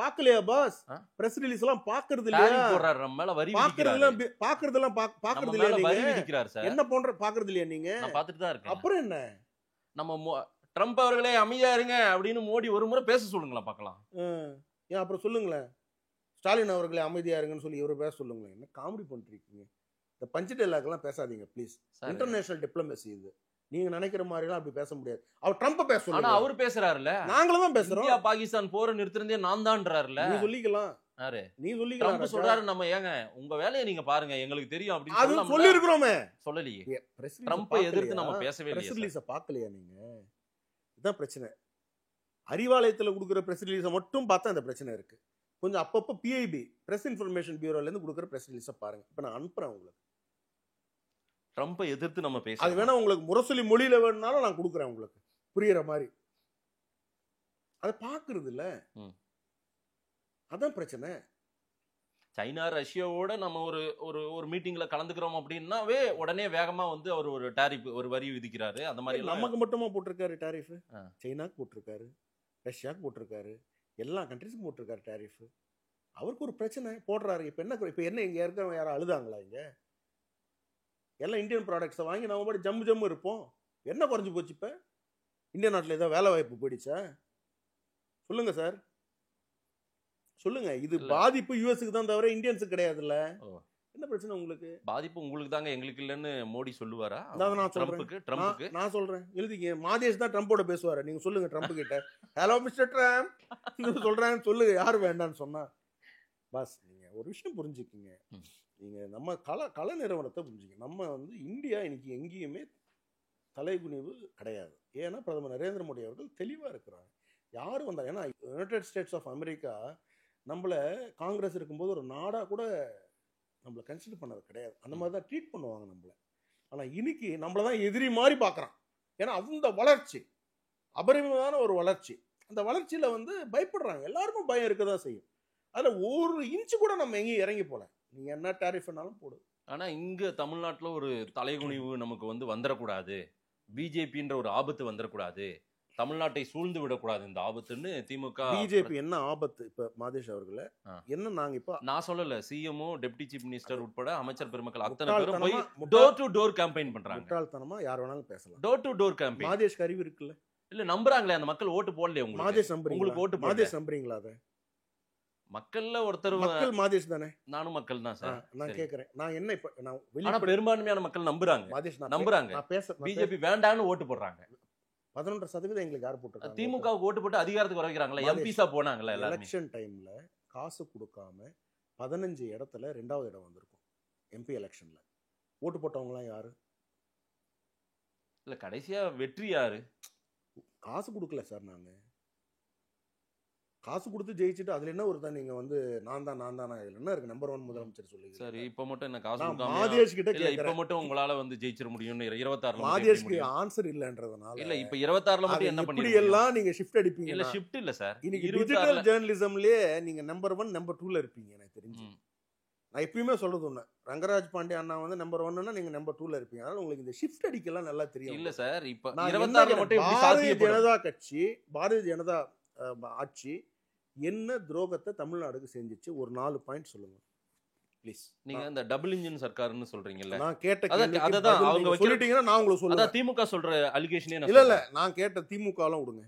பாக்கலையா பாஸ்? பிரஸ் ரிலீஸ் எல்லாம் பாக்குறது இல்லையா? போறாரு நம்ம மேல வரி பாக்குறது எல்லாம் பாக்குறது இல்லையா வரி நீங்க? விதிக்கிறார் சார். என்ன பண்ற பாக்குறது இல்லையா நீங்க? நான் பார்த்துட்டு தான் இருக்கேன். அப்புறம் என்ன? நம்ம ட்ரம்ப் அவர்களே அமைதியா இருங்க அப்படின்னு மோடி ஒரு முறை பேச சொல்லுங்களா பார்க்கலாம். ஏன் அப்புறம் சொல்லுங்களேன், ஸ்டாலின் அவர்களே அமைதியா இருங்கன்னு சொல்லி இவரு பேச சொல்லுங்களேன். என்ன காமெடி பண்ணிருக்கீங்க? இந்த பஞ்சு டைலாக்லாம் பேசாதீங்க ப்ளீஸ். இன்டர்நேஷனல் டிப்ளமசி இது. நீங்க நினைக்கிற மாதிரி எல்லாம் அப்படி பேச முடியாது. அவர் ட்ரம்ப் பேச சொல்லுங்க. ஆனா அவர் பேசுறாருல, நாங்களும் தான் பேசுறோம். இந்தியா பாகிஸ்தான் போற நிறுத்துறதே நான் தான்ன்றாருல. நீ சொல்லிக்கலாம். யாரு நீ சொல்லிக்கலாம். ட்ரம்ப் சொல்றாரு நம்ம ஏங்க உங்க வேலையை நீங்க பாருங்க எங்களுக்கு தெரியும் அப்படின்னு அது சொல்லி இருக்கோமே. சொல்லலையே. ட்ரம்பை எதிர்த்து நம்ம பேசவே இல்லையே. பிரஸ் ரிலீஸ பார்க்கலையா நீங்க? இதான் பிரச்சனை. அறிவாலயத்துல கொடுக்குற பிரஸ் ரிலீஸ மட்டும் பார்த்தா இந்த பிரச்சனை இருக்கு. கொஞ்சம் அப்பப்போ பிஐபி பிரஸ் இன்ஃபர்மேஷன் பியூரோல இருந்து கொடுக்குற பிரஸ் ரிலீஸ பாருங்க. இப்ப நான் அனுப்புறேன் உங்களுக்கு. ட்ரம்பை எதிர்த்து நம்ம பேச, அது வேணா உங்களுக்கு முரசொலி மொழியில வேணும்னாலும் நான் கொடுக்குறேன் உங்களுக்கு புரியுற மாதிரி. அதை பாக்குறது இல்ல, அதான் பிரச்சனை. சைனா ரஷ்யாவோட நம்ம ஒரு ஒரு ஒரு மீட்டிங்ல கலந்துக்கிறோம் அப்படின்னாவே உடனே வேகமா வந்து அவர் ஒரு டாரிஃப் ஒரு வரி விதிக்கிறாரு. அந்த மாதிரி நமக்கு மட்டுமா போட்டிருக்காரு டாரிஃப்? சைனாக்கு போட்டிருக்காரு, ரஷ்யாவுக்கு போட்டிருக்காரு, எல்லா கண்ட்ரிஸுக்கும் போட்டிருக்காரு டாரிஃப். அவருக்கு ஒரு பிரச்சனை போடுறாரு. இப்ப என்ன இங்க இருக்கிறவங்க யாரும் அழுதாங்களா? இங்க எல்லாம் இந்தியன் ப்ராடக்ட்ஸை வாங்கி நம்ம பாட்டு ஜம்மு ஜம்மு இருப்போம். என்ன குறைஞ்சி போச்சு? இப்போ இந்திய நாட்டில் ஏதோ வேலை வாய்ப்பு போயிடுச்சா? சொல்லுங்க சார், சொல்லுங்க. இது பாதிப்பு யூஎஸ்க்கு தான் தவிர இந்தியன்ஸுக்கு கிடையாதுல்ல. என்ன பிரச்சனை உங்களுக்கு? பாதிப்பு உங்களுக்கு தாங்க, எங்களுக்கு இல்லைன்னு மோடி சொல்லுவாரா? நான் சொல்றேன், எழுதிங்க. மாதேஷ் தான் ட்ரம்போட பேசுவாரு. நீங்க சொல்லுங்க ட்ரம்ப் கிட்ட, ஹலோ மிஸ்டர் ட்ரம்ப் சொல்றேன் சொல்லுங்க, யாரு வேண்டான்னு சொன்னா. பாஸ் நீங்க ஒரு விஷயம் புரிஞ்சுக்கிங்க. நீங்க நம்ம கல நிறுவனத்தை புரிஞ்சுங்க. நம்ம வந்து இந்தியா இன்னைக்கு எங்கேயுமே தலைகுனிவு கிடையாது. ஏன்னா பிரதமர் நரேந்திர மோடி அவர்கள் தெளிவா இருக்கிறாங்க. யாரு வந்தாங்க, ஏன்னா யுனைடெட் ஸ்டேட்ஸ் ஆஃப் அமெரிக்கா நம்மள காங்கிரஸ் இருக்கும்போது ஒரு நாடா கூட நம்மளை கன்சிடர் பண்ணது கிடையாது. அந்த மாதிரி தான் ட்ரீட் பண்ணுவாங்க நம்மள. ஆனா இன்னைக்கு நம்மளதான் எதிரி மாதிரி பார்க்கறான். ஏன்னா அந்த வளர்ச்சி அபரிமிதமான ஒரு வளர்ச்சி. அந்த வளர்ச்சியில வந்து பயப்படுறாங்க. எல்லாருக்கும் பயம் இருக்கதான் செய்யும். அதுல ஒரு இன்ச்சு கூட நம்ம எங்கேயும் இறங்கி போல. நீங்க என்ன டாரிஃப்னாலும் போடு. ஆனா இங்க தமிழ்நாட்டுல ஒரு தலைகுனிவு நமக்கு வந்து வந்துடக்கூடாது, பிஜேபின்ற ஒரு ஆபத்து வந்துடக்கூடாது, தமிழ்நாட்டை சூழ்ந்து விடக்கூடாது இந்த ஆபத்துன்னு திமுக. பிஜேபி என்ன ஆபத்து? இப்ப மாதேஷ் அவர்களே என்ன நாங்க இப்ப நான் சொல்லல, சிஎம்ஓ டெப்டி சீஃப் மினிஸ்டர் உட்பட அமைச்சர் பெருமக்கள் அத்தனை பேரும் போய் டோர் டு டோர் கேம்பெயின் பண்றாங்க. முட்டாள்தனமா யார் வேணாலும் பேசலாம். Door to door campaign. Madesh அறிவு இருக்குல்ல? இல்ல நம்புறாங்களே அந்த மக்கள், ஓட்டு போடலையே உங்களுக்கு. மாதேஷ் நம்புறீங்க? உங்களுக்கு ஓட்டு மாதேஷ் நம்புறீங்களா? அதை மக்கள்ல ஒருத்தர் மக்கள் மாதேஷ் தானே. நானும் மக்கள் தான் சார். நான் கேக்குறேன், நான் என்ன இப்ப நான் ஆனா பெரும்பான்மையான மக்கள் நம்புறாங்க. மாதேஷ் நம்புறாங்க. நான் பேச பிஜேபி வேண்டாம்னு ஓட்டு போடுறாங்க. 11% எங்களுக்கு யார் போட்டுருக்காங்க? திமுக ஓட்டு போட்டு அதிகாரத்துக்கு வர வைக்கிறாங்களா? எம்பிஸா போனாங்களா? எலெக்ஷன் டைம்ல காசு கொடுக்காம 15 இடத்துல 2வது இடம் வந்திருக்கும் எம்பி எலெக்ஷன்ல. ஓட்டு போட்டவங்களாம் யாரு? இல்ல கடைசியா வெற்றி யாரு? காசு கொடுக்கல சார். நாங்க காசு கொடுத்து ஜெயிச்சுட்டு அதுல என்ன ஒரு தான் நீங்க வந்து நான் தான் இதுல என்ன இருக்கு? நம்பர் 1 முதலமைச்சர் சொல்லுங்க. சரி இப்ப மட்டும் என்ன காசு கொடுக்காம மாதேஷ் கிட்ட கேக்குறேன். இப்ப மட்டும் உங்களால வந்து ஜெயிச்சிர முடியும்னு 26ல மாதேஷ்க்கு ஆன்சர் இல்லன்றதனால. இல்ல இப்ப 26ல மட்டும் என்ன பண்ணீங்க? இப்படி எல்லாம் நீங்க ஷிஃப்ட் அடிப்பீங்க. இல்ல ஷிஃப்ட் இல்ல சார். இன்னைக்கு டிஜிட்டல் ஜர்னலிசம்லயே நீங்க நம்பர் 1 நம்பர் 2ல இருப்பீங்க எனக்கு தெரிஞ்சு. நான் எப்பயுமே சொல்றது ஒண்ணு, ரங்கராஜ் பாண்டே அண்ணா வந்து நம்பர் 1னா நீங்க நம்பர் 2ல இருப்பீங்க. அதனால உங்களுக்கு இந்த ஷிஃப்ட் அடிக்கலாம் நல்லா தெரியும். இல்ல சார் இப்ப 26ல மட்டும் எப்படி சாத்தியப்படும்? ஜனதா கட்சி, பாரதிய ஜனதா ஆட்சி என்ன துரோகத்தை தமிழ்நாடுக்கு செஞ்சிச்சு? ஒரு 4 பாயிண்ட் சொல்லுங்க ப்ளீஸ். நீங்க இந்த டபுள் இன்ஜின் சர்க்கார்னு சொல்றீங்கல்ல, நான் கேட்ட அததான் அவங்க சொல்லிட்டீங்கன்னா நான் உங்களுக்கு சொல்றேன். திமுக சொல்ற அலிகேஷனே இல்ல நான் கேட்ட திமுக எல்லாம் விடுங்க.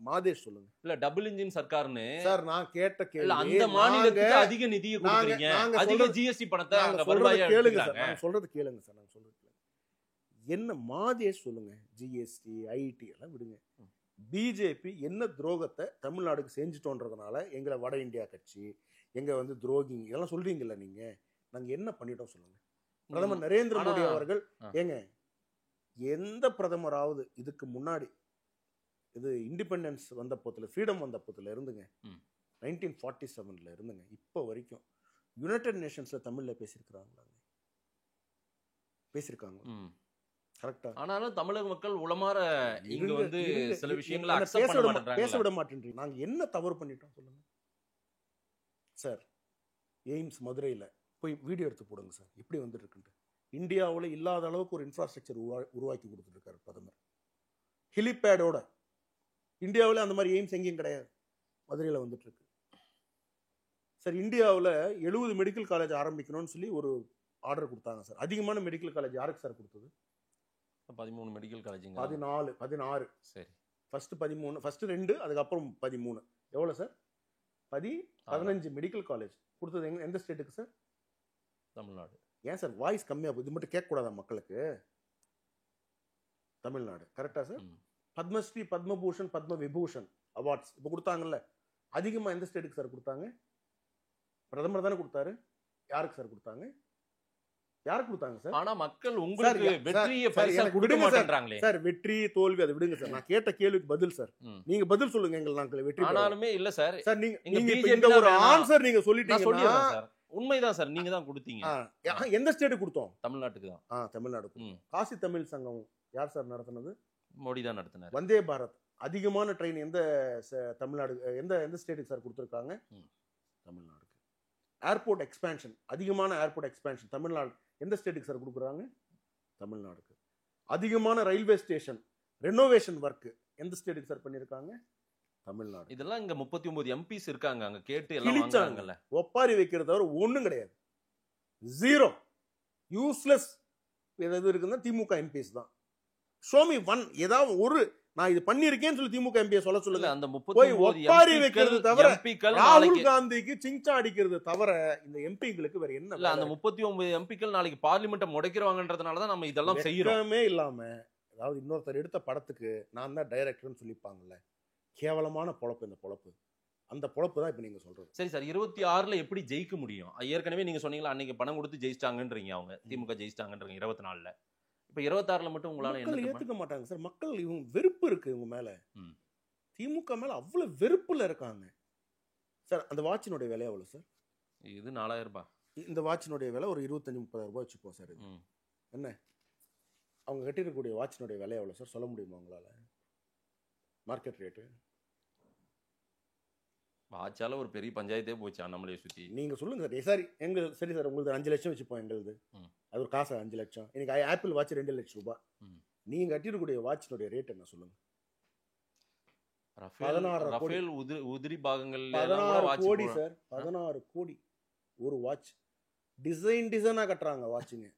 மாதேஷ் சொல்லுங்க. இல்ல டபுள் இன்ஜின் சர்க்கார்னு சார் நான் கேட்ட கேள்வி. அந்த மாநிலத்துக்கு அதிக நிதியை கொடுக்குறீங்க, அதிக ஜிஎஸ்டி பணத்தை அங்க வருவாயா கேளுங்க சார். நான் சொல்றது கேளுங்க சார். நான் சொல்றது என்ன மாதேஷ் சொல்லுங்க. ஜிஎஸ்டி ஐடி எல்லாம் விடுங்க. பிஜேபி என்ன துரோகத்தை தமிழ்நாடுக்கு செஞ்சுட்டோன்றதுனால எங்களை வட இந்தியா கட்சி எங்க வந்து துரோகி இதெல்லாம் சொல்றீங்கல்ல நீங்க, நாங்க என்ன பண்ணிட்டோம் சொல்லுங்க. பிரதமர் நரேந்திர மோடி அவர்கள் ஏங்க எந்த பிரதமராவது இதுக்கு முன்னாடி இது இண்டிபெண்டன்ஸ் வந்த போத்துல, ஃப்ரீடம் வந்த போத்துல இருந்துங்க 1947ல இருந்துங்க இப்போ வரைக்கும் யுனைடெட் நேஷன்ஸ்ல தமிழ்ல பேசியிருக்கிறாங்களா? பேசியிருக்காங்க. கரெக்டா? ஆனாலும் தமிழக மக்கள் உளமாற இங்க இருங்க, வந்து இருங்க. சில விஷயங்களை என்ன அக்செப்ட் பண்ண பேச மாட்டேன்றாங்க. விட மாட்டேன்றீங்க. நாங்க என்ன தவறு பண்ணிட்டோம் சொல்லுங்க சார். எய்ம்ஸ் மதுரையில போய் வீடியோ எடுத்து போடுங்க சார், எப்படி வந்துட்டு இருக்குன்ட்டு. இந்தியாவில் இல்லாத அளவுக்கு ஒரு இன்ஃப்ராஸ்ட்ரக்சர் உருவாக்கி கொடுத்துட்டு இருக்காரு பிரதமர். ஹெலிபேடோட இந்தியாவில் அந்த மாதிரி எய்ம்ஸ் எங்கேயும் கிடையாது, மதுரையில் வந்துட்டு இருக்கு சார். இந்தியாவில் 70 மெடிக்கல் காலேஜ் ஆரம்பிக்கணும்னு சொல்லி ஒரு ஆர்டர் கொடுத்தாங்க சார். அதிகமான மெடிக்கல் காலேஜ் யாருக்கு சார் கொடுத்தது? 13 மெடிக்கல் காலேஜ். 14, 16. சரி, ஃபர்ஸ்ட் 13, ஃபர்ஸ்ட் 2, அதுக்கப்புறம் 13. எவ்வளோ சார்? 15 மெடிக்கல் காலேஜ் கொடுத்தது எந்த ஸ்டேட்டுக்கு சார்? தமிழ்நாடு. ஏன் சார் வாய்ஸ் கம்மியாக இது மட்டும் கேட்கக்கூடாதா மக்களுக்கு? தமிழ்நாடு. கரெக்டா சார்? பத்மஸ்ரீ, பத்மபூஷன், பத்ம விபூஷன் அவார்ட்ஸ் இப்போ கொடுத்தாங்கல்ல, அதிகமாக எந்த ஸ்டேட்டுக்கு சார் கொடுத்தாங்க? பிரதமர் தானே கொடுத்தாரு. யாருக்கு சார் கொடுத்தாங்க? யாருக்கு கொடுத்தாங்க சார்? ஆனா மக்கள் உங்களுக்கு வெற்றியை பரிசா கொடுக்க மாட்டேன்றாங்களே சார். வெற்றி தோல்வி அதை விடுங்க சார். நான் கேட்ட கேள்விக்கு பதில் சார். நீங்க பதில் சொல்லுங்க. எங்களுக்கு நாங்கள் வெற்றி ஆனாலுமே இல்ல சார். சார் நீங்க இந்த ஒரு ஆன்சர் நீங்க சொல்லிட்டீங்க சார். உண்மைதான் சார், நீங்க தான் கொடுத்தீங்க. எந்த ஸ்டேட் கொடுத்தோம்? தமிழ்நாட்டுக்கு தான். தமிழ்நாடு. காசி தமிழ் சங்கம் யார் சார் நடத்துனது? மோடி தான் நடத்தினார். வந்தே பாரத் அதிகமான ட்ரெயின் எந்த தமிழ்நாடு எந்த ஸ்டேட்டுக்கு சார் கொடுத்துருக்காங்க? தமிழ்நாடு. ஏர்போர்ட் எக்ஸ்பேன்ஷன், அதிகமான ஏர்போர்ட் எக்ஸ்பேன்ஷன் தமிழ்நாடு எந்த ஸ்டேட்டுக்கு சார் கொடுக்குறாங்க? தமிழ்நாடுக்கு. அதிகமான ரயில்வே ஸ்டேஷன் ரெனோவேஷன் ஒர்க் எந்த ஸ்டேட்டுக்கு சார் பண்ணியிருக்காங்க? தமிழ்நாடு. இதெல்லாம் இங்க 39 எம்பிஸ் இருக்காங்க, அங்க கேட்டு எல்லாம் வாங்குறாங்கல்ல. ஒப்பாரி வைக்கிறது தவிர ஒண்ணும் கிடையாது. Zero, useless. ஏதாவது இருக்குன்னா திமுக எம்பிஸ் தான். ஷோமி ஒன், ஏதாவது ஒரு நான் இது பண்ணிருக்கேன்னு சொல்லி திமுக எம்பியை சொல்ல சொல்லுங்க. அந்த போய் ஒப்பாரி வைக்கிறது தவிர, ராகுல் காந்திக்கு சிங்சா அடிக்கிறது தவிர இந்த எம்பிங்களுக்கு வேற என்ன? இல்ல, அந்த 39 எம்பிக்கள் நாளைக்கு பார்லிமெண்ட்டை முடக்கிறவாங்கன்றதுனால தான் நம்ம இதெல்லாம் செய்யறோமே இல்லாம, அதாவது இன்னொருத்தர் எடுத்த படத்துக்கு நான் தான் டைரக்டர்னு சொல்லிப்பாங்கல்ல, கேவலமான பொழப்பு இந்த பொழப்பு. அந்த பொழப்பு தான் இப்ப நீங்க சொல்றது. சரி சார், 26ல எப்படி ஜெயிக்க முடியும்? ஏற்கனவே நீங்க சொன்னீங்களா அன்னைக்கு பணம் கொடுத்து ஜெயிச்சிட்டாங்கன்றீங்க, அவங்க திமுக ஜெயிச்சிட்டாங்கன்றீங்க 24ல. இப்ப 26ல மட்டும் உங்களால என்ன ஏத்துக்க மாட்டாங்க சார் மக்கள். இவங்க வெறுப்பு இருக்கு இவங்க மேல. திமுக மேல அவ்வளவு வெறுப்புல இருக்காங்க சார். அந்த வாட்சினுடைய விலை எவ்வளவு சார்? இது 4000 ரூபாய். இந்த வாட்சினுடைய விலை ஒரு 25-30 ரூபாய் வச்சுப்போம் சார். இது என்ன அவங்க கட்டிருக்கக்கூடிய வாட்சினுடைய விலை எவ்வளவு சார் சொல்ல முடியுமா உங்களால? மார்க்கெட் ரேட்டு வாட்சால ஒரு பெரிய பஞ்சாயத்தே போச்சு நம்மளே சுத்தி. நீங்க சொல்லுங்க சார். சரி சரி சார், உங்களுக்கு 5 லட்சம் வச்சுப்போம். எங்களுது அது ஒரு காசு 5 லட்சம். இன்னைக்கு ஆப்பிள் வாட்ச் 2 லட்சம் ரூபாய். நீங்க கட்டிருக்கக்கூடிய வாட்சினுடைய ரேட் என்ன சொல்லுங்க? ரஃபேல் உதிரி பாகங்கள் 16 கோடி சார். 16 கோடி ஒரு வாட்ச். டிசைனா கட்டுறாங்க வாட்சுங்க.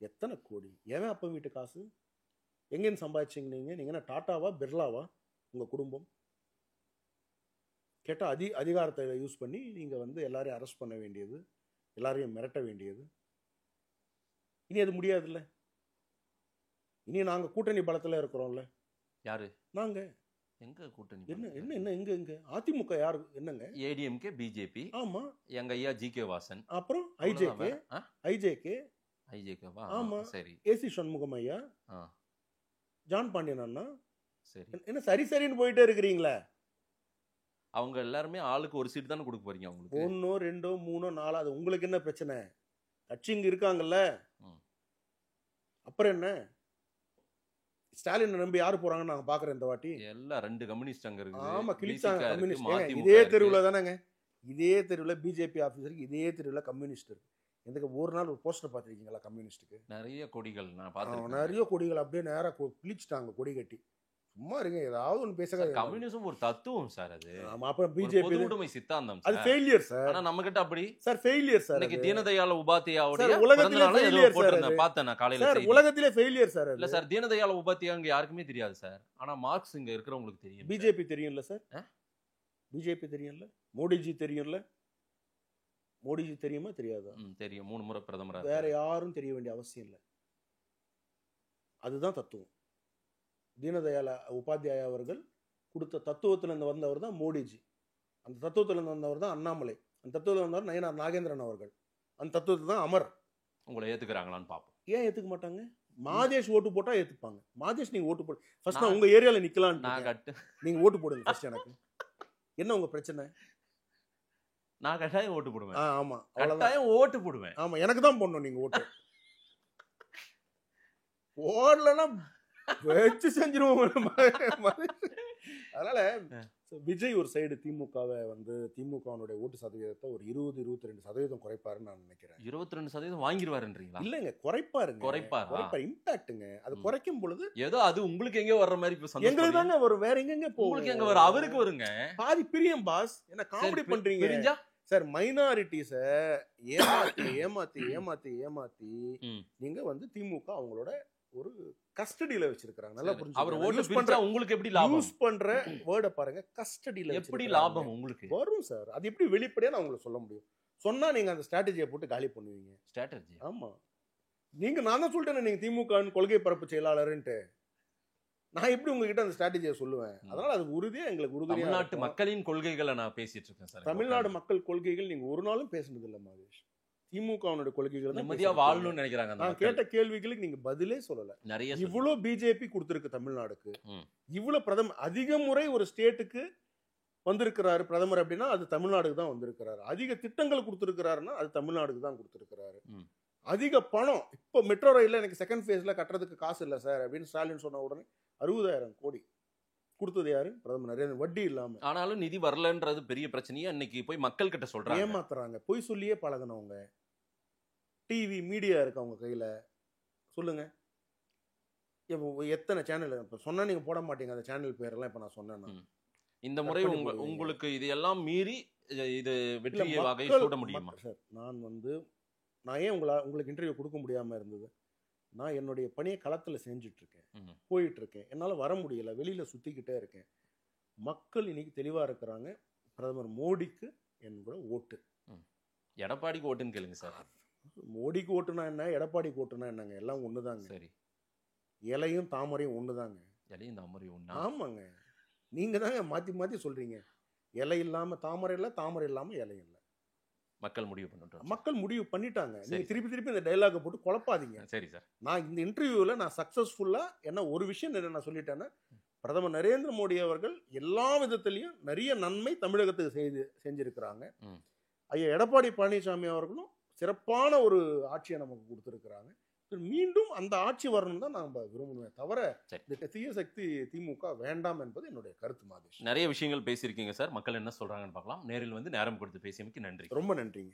எத்தனை கோடி? ஏன் அப்ப வீட்டு காசு எங்கேன்னு சம்பாதிச்சிங்க நீங்க? நீங்க என்ன டாட்டாவா பிர்லாவா உங்க குடும்பம்? கேட்டா அதிகாரத்தை யூஸ் பண்ணி நீங்க வந்து எல்லாரையும் அரெஸ்ட் பண்ண வேண்டியது, எல்லாரையும் மிரட்ட வேண்டியது. இனி அது முடியாதுல்ல. இனி நாங்க கூட்டணி பலத்துல இருக்கிறோம்ல. யாரு? நாங்க. எங்க கூட்டணி? என்ன எங்க அதிமுக யாரு? என்னங்க? ஏடிஎம்கே, பிஜேபி. ஆமா, எங்க ஐயா ஜிகே வாசன். அப்புறம் ஐஜேகேவா? ஆமா, சரி. ஏசி சண்முகம் ஐயா, ஜான் பாண்டியன் அண்ணா. சரி, என்ன சரின்னு போயிட்டே இருக்கிறீங்களா? அவங்க எல்லாருமே ஆளுக்கு ஒரு சீட் தானே கொடுக்க போறீங்க அவங்களுக்கு. 1, 2, 3, 4 அது உங்களுக்கு என்ன பிரச்சனை? கட்சி இங்க இருக்காங்கல்ல. அப்புறம் என்ன? ஸ்டாலின் நம்பி யாரு போறாங்கன்னு நாங்க பாக்குறேன் இந்த வாட்டி. எல்லாம் 2 கம்யூனிஸ்ட் அங்க இருக்கு. ஆமா, கிழிச்சாங்க கம்யூனிஸ்ட். இதே தெருவுல தானேங்க, இதே தெருவுல பிஜேபி ஆபீஸ் இருக்கு, இதே தெருவுல கம்யூனிஸ்ட் இருக்கு. எதுக்கு ஒரு நாள் ஒரு போஸ்டர் பாத்திருக்கீங்களா கம்யூனிஸ்டுக்கு? நிறைய கொடிகள் நான் பார்த்தேன். நிறைய கொடிகள் அப்படியே நேரா கிழிச்சிட்டாங்க கொடி கட்டி. சும்மா இருங்க, ஏதாவது ஒன்று பேசுங்க. கம்யூனிசம் ஒரு தத்துவம் சார். அது அப்புறம் பிஜேபி பொதுவுடைமை சித்தாந்தம். அது ஃபெயிலியர் சார். ஆனா நம்ம கிட்ட அப்படி சார் ஃபெயிலியர் சார். இன்னைக்கு தீனதயாள் உபாத்யாயோட உலகத்திலே ஃபெயிலியர் சார். பார்த்தேன் நான் காலையில. சார் உலகத்திலே ஃபெயிலியர் சார். இல்ல சார், தீனதயாள் உபாத்யா அங்க யாருக்குமே தெரியாது சார். ஆனா மார்க்ஸ் இங்க இருக்கிறவங்களுக்கு தெரியும். பிஜேபி தெரியும்ல சார்? பிஜேபி தெரியும்ல? மோடிஜி தெரியும்ல? மோடிஜி தெரியுமா தெரியாதா? தெரியும், 3 முறை பிரதமரா. வேற யாரும் தெரிய வேண்டிய அவசியம் இல்லை. அதுதான் தத்துவம். தீனதயாள் உபாத்யாயா அவர்கள் கொடுத்த தத்துவத்திலிருந்து வந்தவர் தான் மோடிஜி. அந்த தத்துவத்திலிருந்து வந்தவர் தான் அண்ணாமலை. அந்த தத்துவத்தில் வந்தவர் நயனார் நாகேந்திரன் அவர்கள். அந்த தத்துவத்தில் தான் அமர். உங்களை ஏத்துக்கிறாங்களான்னு பார்ப்போம். ஏன் ஏத்துக்க மாட்டாங்க? மாதேஷ் ஓட்டு போட்டா ஏத்துப்பாங்க. மாதேஷ் நீங்க ஓட்டு போடு. ஃபர்ஸ்ட் நான் உங்க ஏரியால நிக்கலாம்னு நான் கட்டு. நீங்க ஓட்டு போடுங்க ஃபர்ஸ்ட். எனக்கு என்ன உங்க பிரச்சனை? நான் கட்டாயம் ஓட்டு போடுவேன். ஆமா, கட்டாயம் ஓட்டு போடுவேன். ஆமா, எனக்கு தான் போடணும் நீங்க ஓட்டு. ஓடலன்னா வச்சு செஞ்சிருவோம். அதனால விஜய் ஒரு சைடு திமுகவை வந்து திமுகவுடைய ஓட்டு சதவீதத்தை ஒரு 20-22% குறைப்பாருன்னு நான் நினைக்கிறேன். 22% வாங்கிடுவாருன்றீங்களா? இல்லங்க, குறைப்பாருங்க. குறைப்பாரா? இம்பாக்ட்டுங்க. அது குறைக்கும் பொழுது ஏதோ அது உங்களுக்கு எங்கேயோ வர்ற மாதிரி இப்ப எங்களுக்கு சந்தோஷம். தாங்க வரும், வேற எங்கெங்க உங்களுக்கு எங்க போகும்? வரும்? அவருக்கு வருங்க. பாதி பிரியம் பாஸ். என்ன காமெடி பண்றீங்க பிரிஞ்சா சார்? மைனாரிட்டிஸ ஏமாத்தி ஏமாத்தி ஏமாத்தி ஏமாத்தி நீங்க வந்து திமுக அவங்களோட ஒரு கஸ்டடியில வச்சிருக்காங்க. நல்லா புரிஞ்சு. அவர் ஓட்டு பிரிச்சா உங்களுக்கு எப்படி லாபம்? யூஸ் பண்ற வேர்ட பாருங்க, கஸ்டடியில எப்படி லாபம் உங்களுக்கு வரும் சார்? அது எப்படி வெளிப்படையா நான் உங்களுக்கு சொல்ல முடியும்? சொன்னா நீங்க அந்த ஸ்ட்ராட்டஜியை போட்டு காலி பண்ணுவீங்க. ஸ்ட்ராட்டஜி? ஆமா. நான் தான் சொல்லிட்டேன், நீங்க திமுக கொள்கை பரப்பு செயலாளர்ன்ட்டு. நான் எப்படி உங்ககிட்ட அந்த ஸ்ட்ராட்டஜியை சொல்லுவேன்? அதனால அது உறுதியா எங்களுக்கு உறுதியா. தமிழ்நாட்டு மக்களின் கொள்கைகளை நான் பேசிட்டு இருக்கேன் சார். தமிழ்நாடு மக்கள் கொள்கைகள் நீங்க ஒரு நாளும் பேசுனது இல்ல மகேஷ். திமுகவுடைய கொள்கைகள் தான் நிம்மதியா வாழணும்னு நினைக்கிறாங்க. நான் கேட்ட கேள்விகளுக்கு நீங்க பதிலே சொல்லல. நிறைய இவ்வளவு பிஜேபி கொடுத்திருக்கு தமிழ்நாடுக்கு. இவ்வளவு பிரதமர் அதிக முறை ஒரு ஸ்டேட்டுக்கு வந்திருக்கிறாரு பிரதமர் அப்படின்னா அது தமிழ்நாடுக்கு தான் வந்திருக்கிறாரு. அதிக திட்டங்கள் கொடுத்திருக்கிறாருன்னா அது தமிழ்நாடுக்கு தான் கொடுத்திருக்கிறாரு. அதிக பணம் இப்ப மெட்ரோ ரயில்ல எனக்கு செகண்ட் ஃபேஸ்ல கட்டுறதுக்கு காசு இல்ல சார் அப்படின்னு ஸ்டாலின் சொன்ன உடனே 60,000 கோடி கொடுத்தது யாரு? பிரதமர் நரேந்திர. வட்டி இல்லாம. ஆனாலும் நிதி வரலன்றது பெரிய பிரச்சனையா இன்னைக்கு போய் மக்கள் கிட்ட சொல்றாங்க. ஏமாத்துறாங்க. பொய் சொல்லியே பழகினவங்க. டிவி மீடியா இருக்கு அவங்க கையில. சொல்லுங்க எத்தனை சேனல் இப்ப சொன்னா நீங்க போட மாட்டீங்க அந்த சேனல் பேரெல்லாம். இப்ப நான் சொன்னேன்னா இந்த முறை உங்களுக்கு இது எல்லாம் மீறி இது வெற்றி வகை சூட முடியுமா சார்? நான் ஏன் உங்களுக்கு இன்டர்வியூ கொடுக்க முடியாம இருந்தது? நான் என்னுடைய பணியை களத்தில் செஞ்சுட்டு இருக்கேன், போயிட்டு இருக்கேன். என்னால் வர முடியல, வெளியில சுத்திக்கிட்டே இருக்கேன். மக்கள் இன்னைக்கு தெளிவா இருக்கிறாங்க. பிரதமர் மோடிக்கு என்னோட ஓட்டு. எடப்பாடிக்கு ஓட்டுன்னு கேளுங்க சார். மோடிக்கு ஓட்டுனா என்ன, எடப்பாடிக்கு ஓட்டுனா என்னங்க? எல்லாம் ஒண்ணுதாங்க. சரி, இலையும் தாமரையும் ஒண்ணுதாங்க. இலையும் தாமரையும் ஒண்ணா? ஆமாங்க. நீங்க தாங்க மாத்தி மாத்தி சொல்றீங்க. இலை இல்லாம தாமரை இல்லை, தாமரை இல்லாம இலை இல்லை. மக்கள் முடிவு பண்ணிட்டாங்க. மக்கள் முடிவு பண்ணிட்டாங்க. நீங்க திருப்பி திருப்பி இந்த டயலாக போட்டு குழப்பாதீங்க. சரி சார். நான் இந்த இன்டர்வியூல நான் சக்சஸ்ஃபுல்லா என்ன ஒரு விஷயம் என்ன நான் சொல்லிட்டேன்னா, பிரதமர் நரேந்திர மோடி அவர்கள் எல்லா விதத்திலையும் நிறைய நன்மை தமிழகத்துக்கு செஞ்சிருக்கிறாங்க. ஐயா எடப்பாடி பழனிசாமி அவர்களும் சிறப்பான ஒரு ஆட்சியை நமக்கு கொடுத்திருக்கிறாங்க. மீண்டும் அந்த ஆட்சி வரணும் தான் நான் விரும்புவேன். தவிர இந்த தீய சக்தி திமுக வேண்டாம் என்பது என்னுடைய கருத்து. மாதிரி நிறைய விஷயங்கள் பேசியிருக்கீங்க சார். மக்கள் என்ன சொல்றாங்கன்னு பார்க்கலாம். நேரில் வந்து நேரம் கொடுத்து பேசியமைக்கு நன்றி. ரொம்ப நன்றிங்க.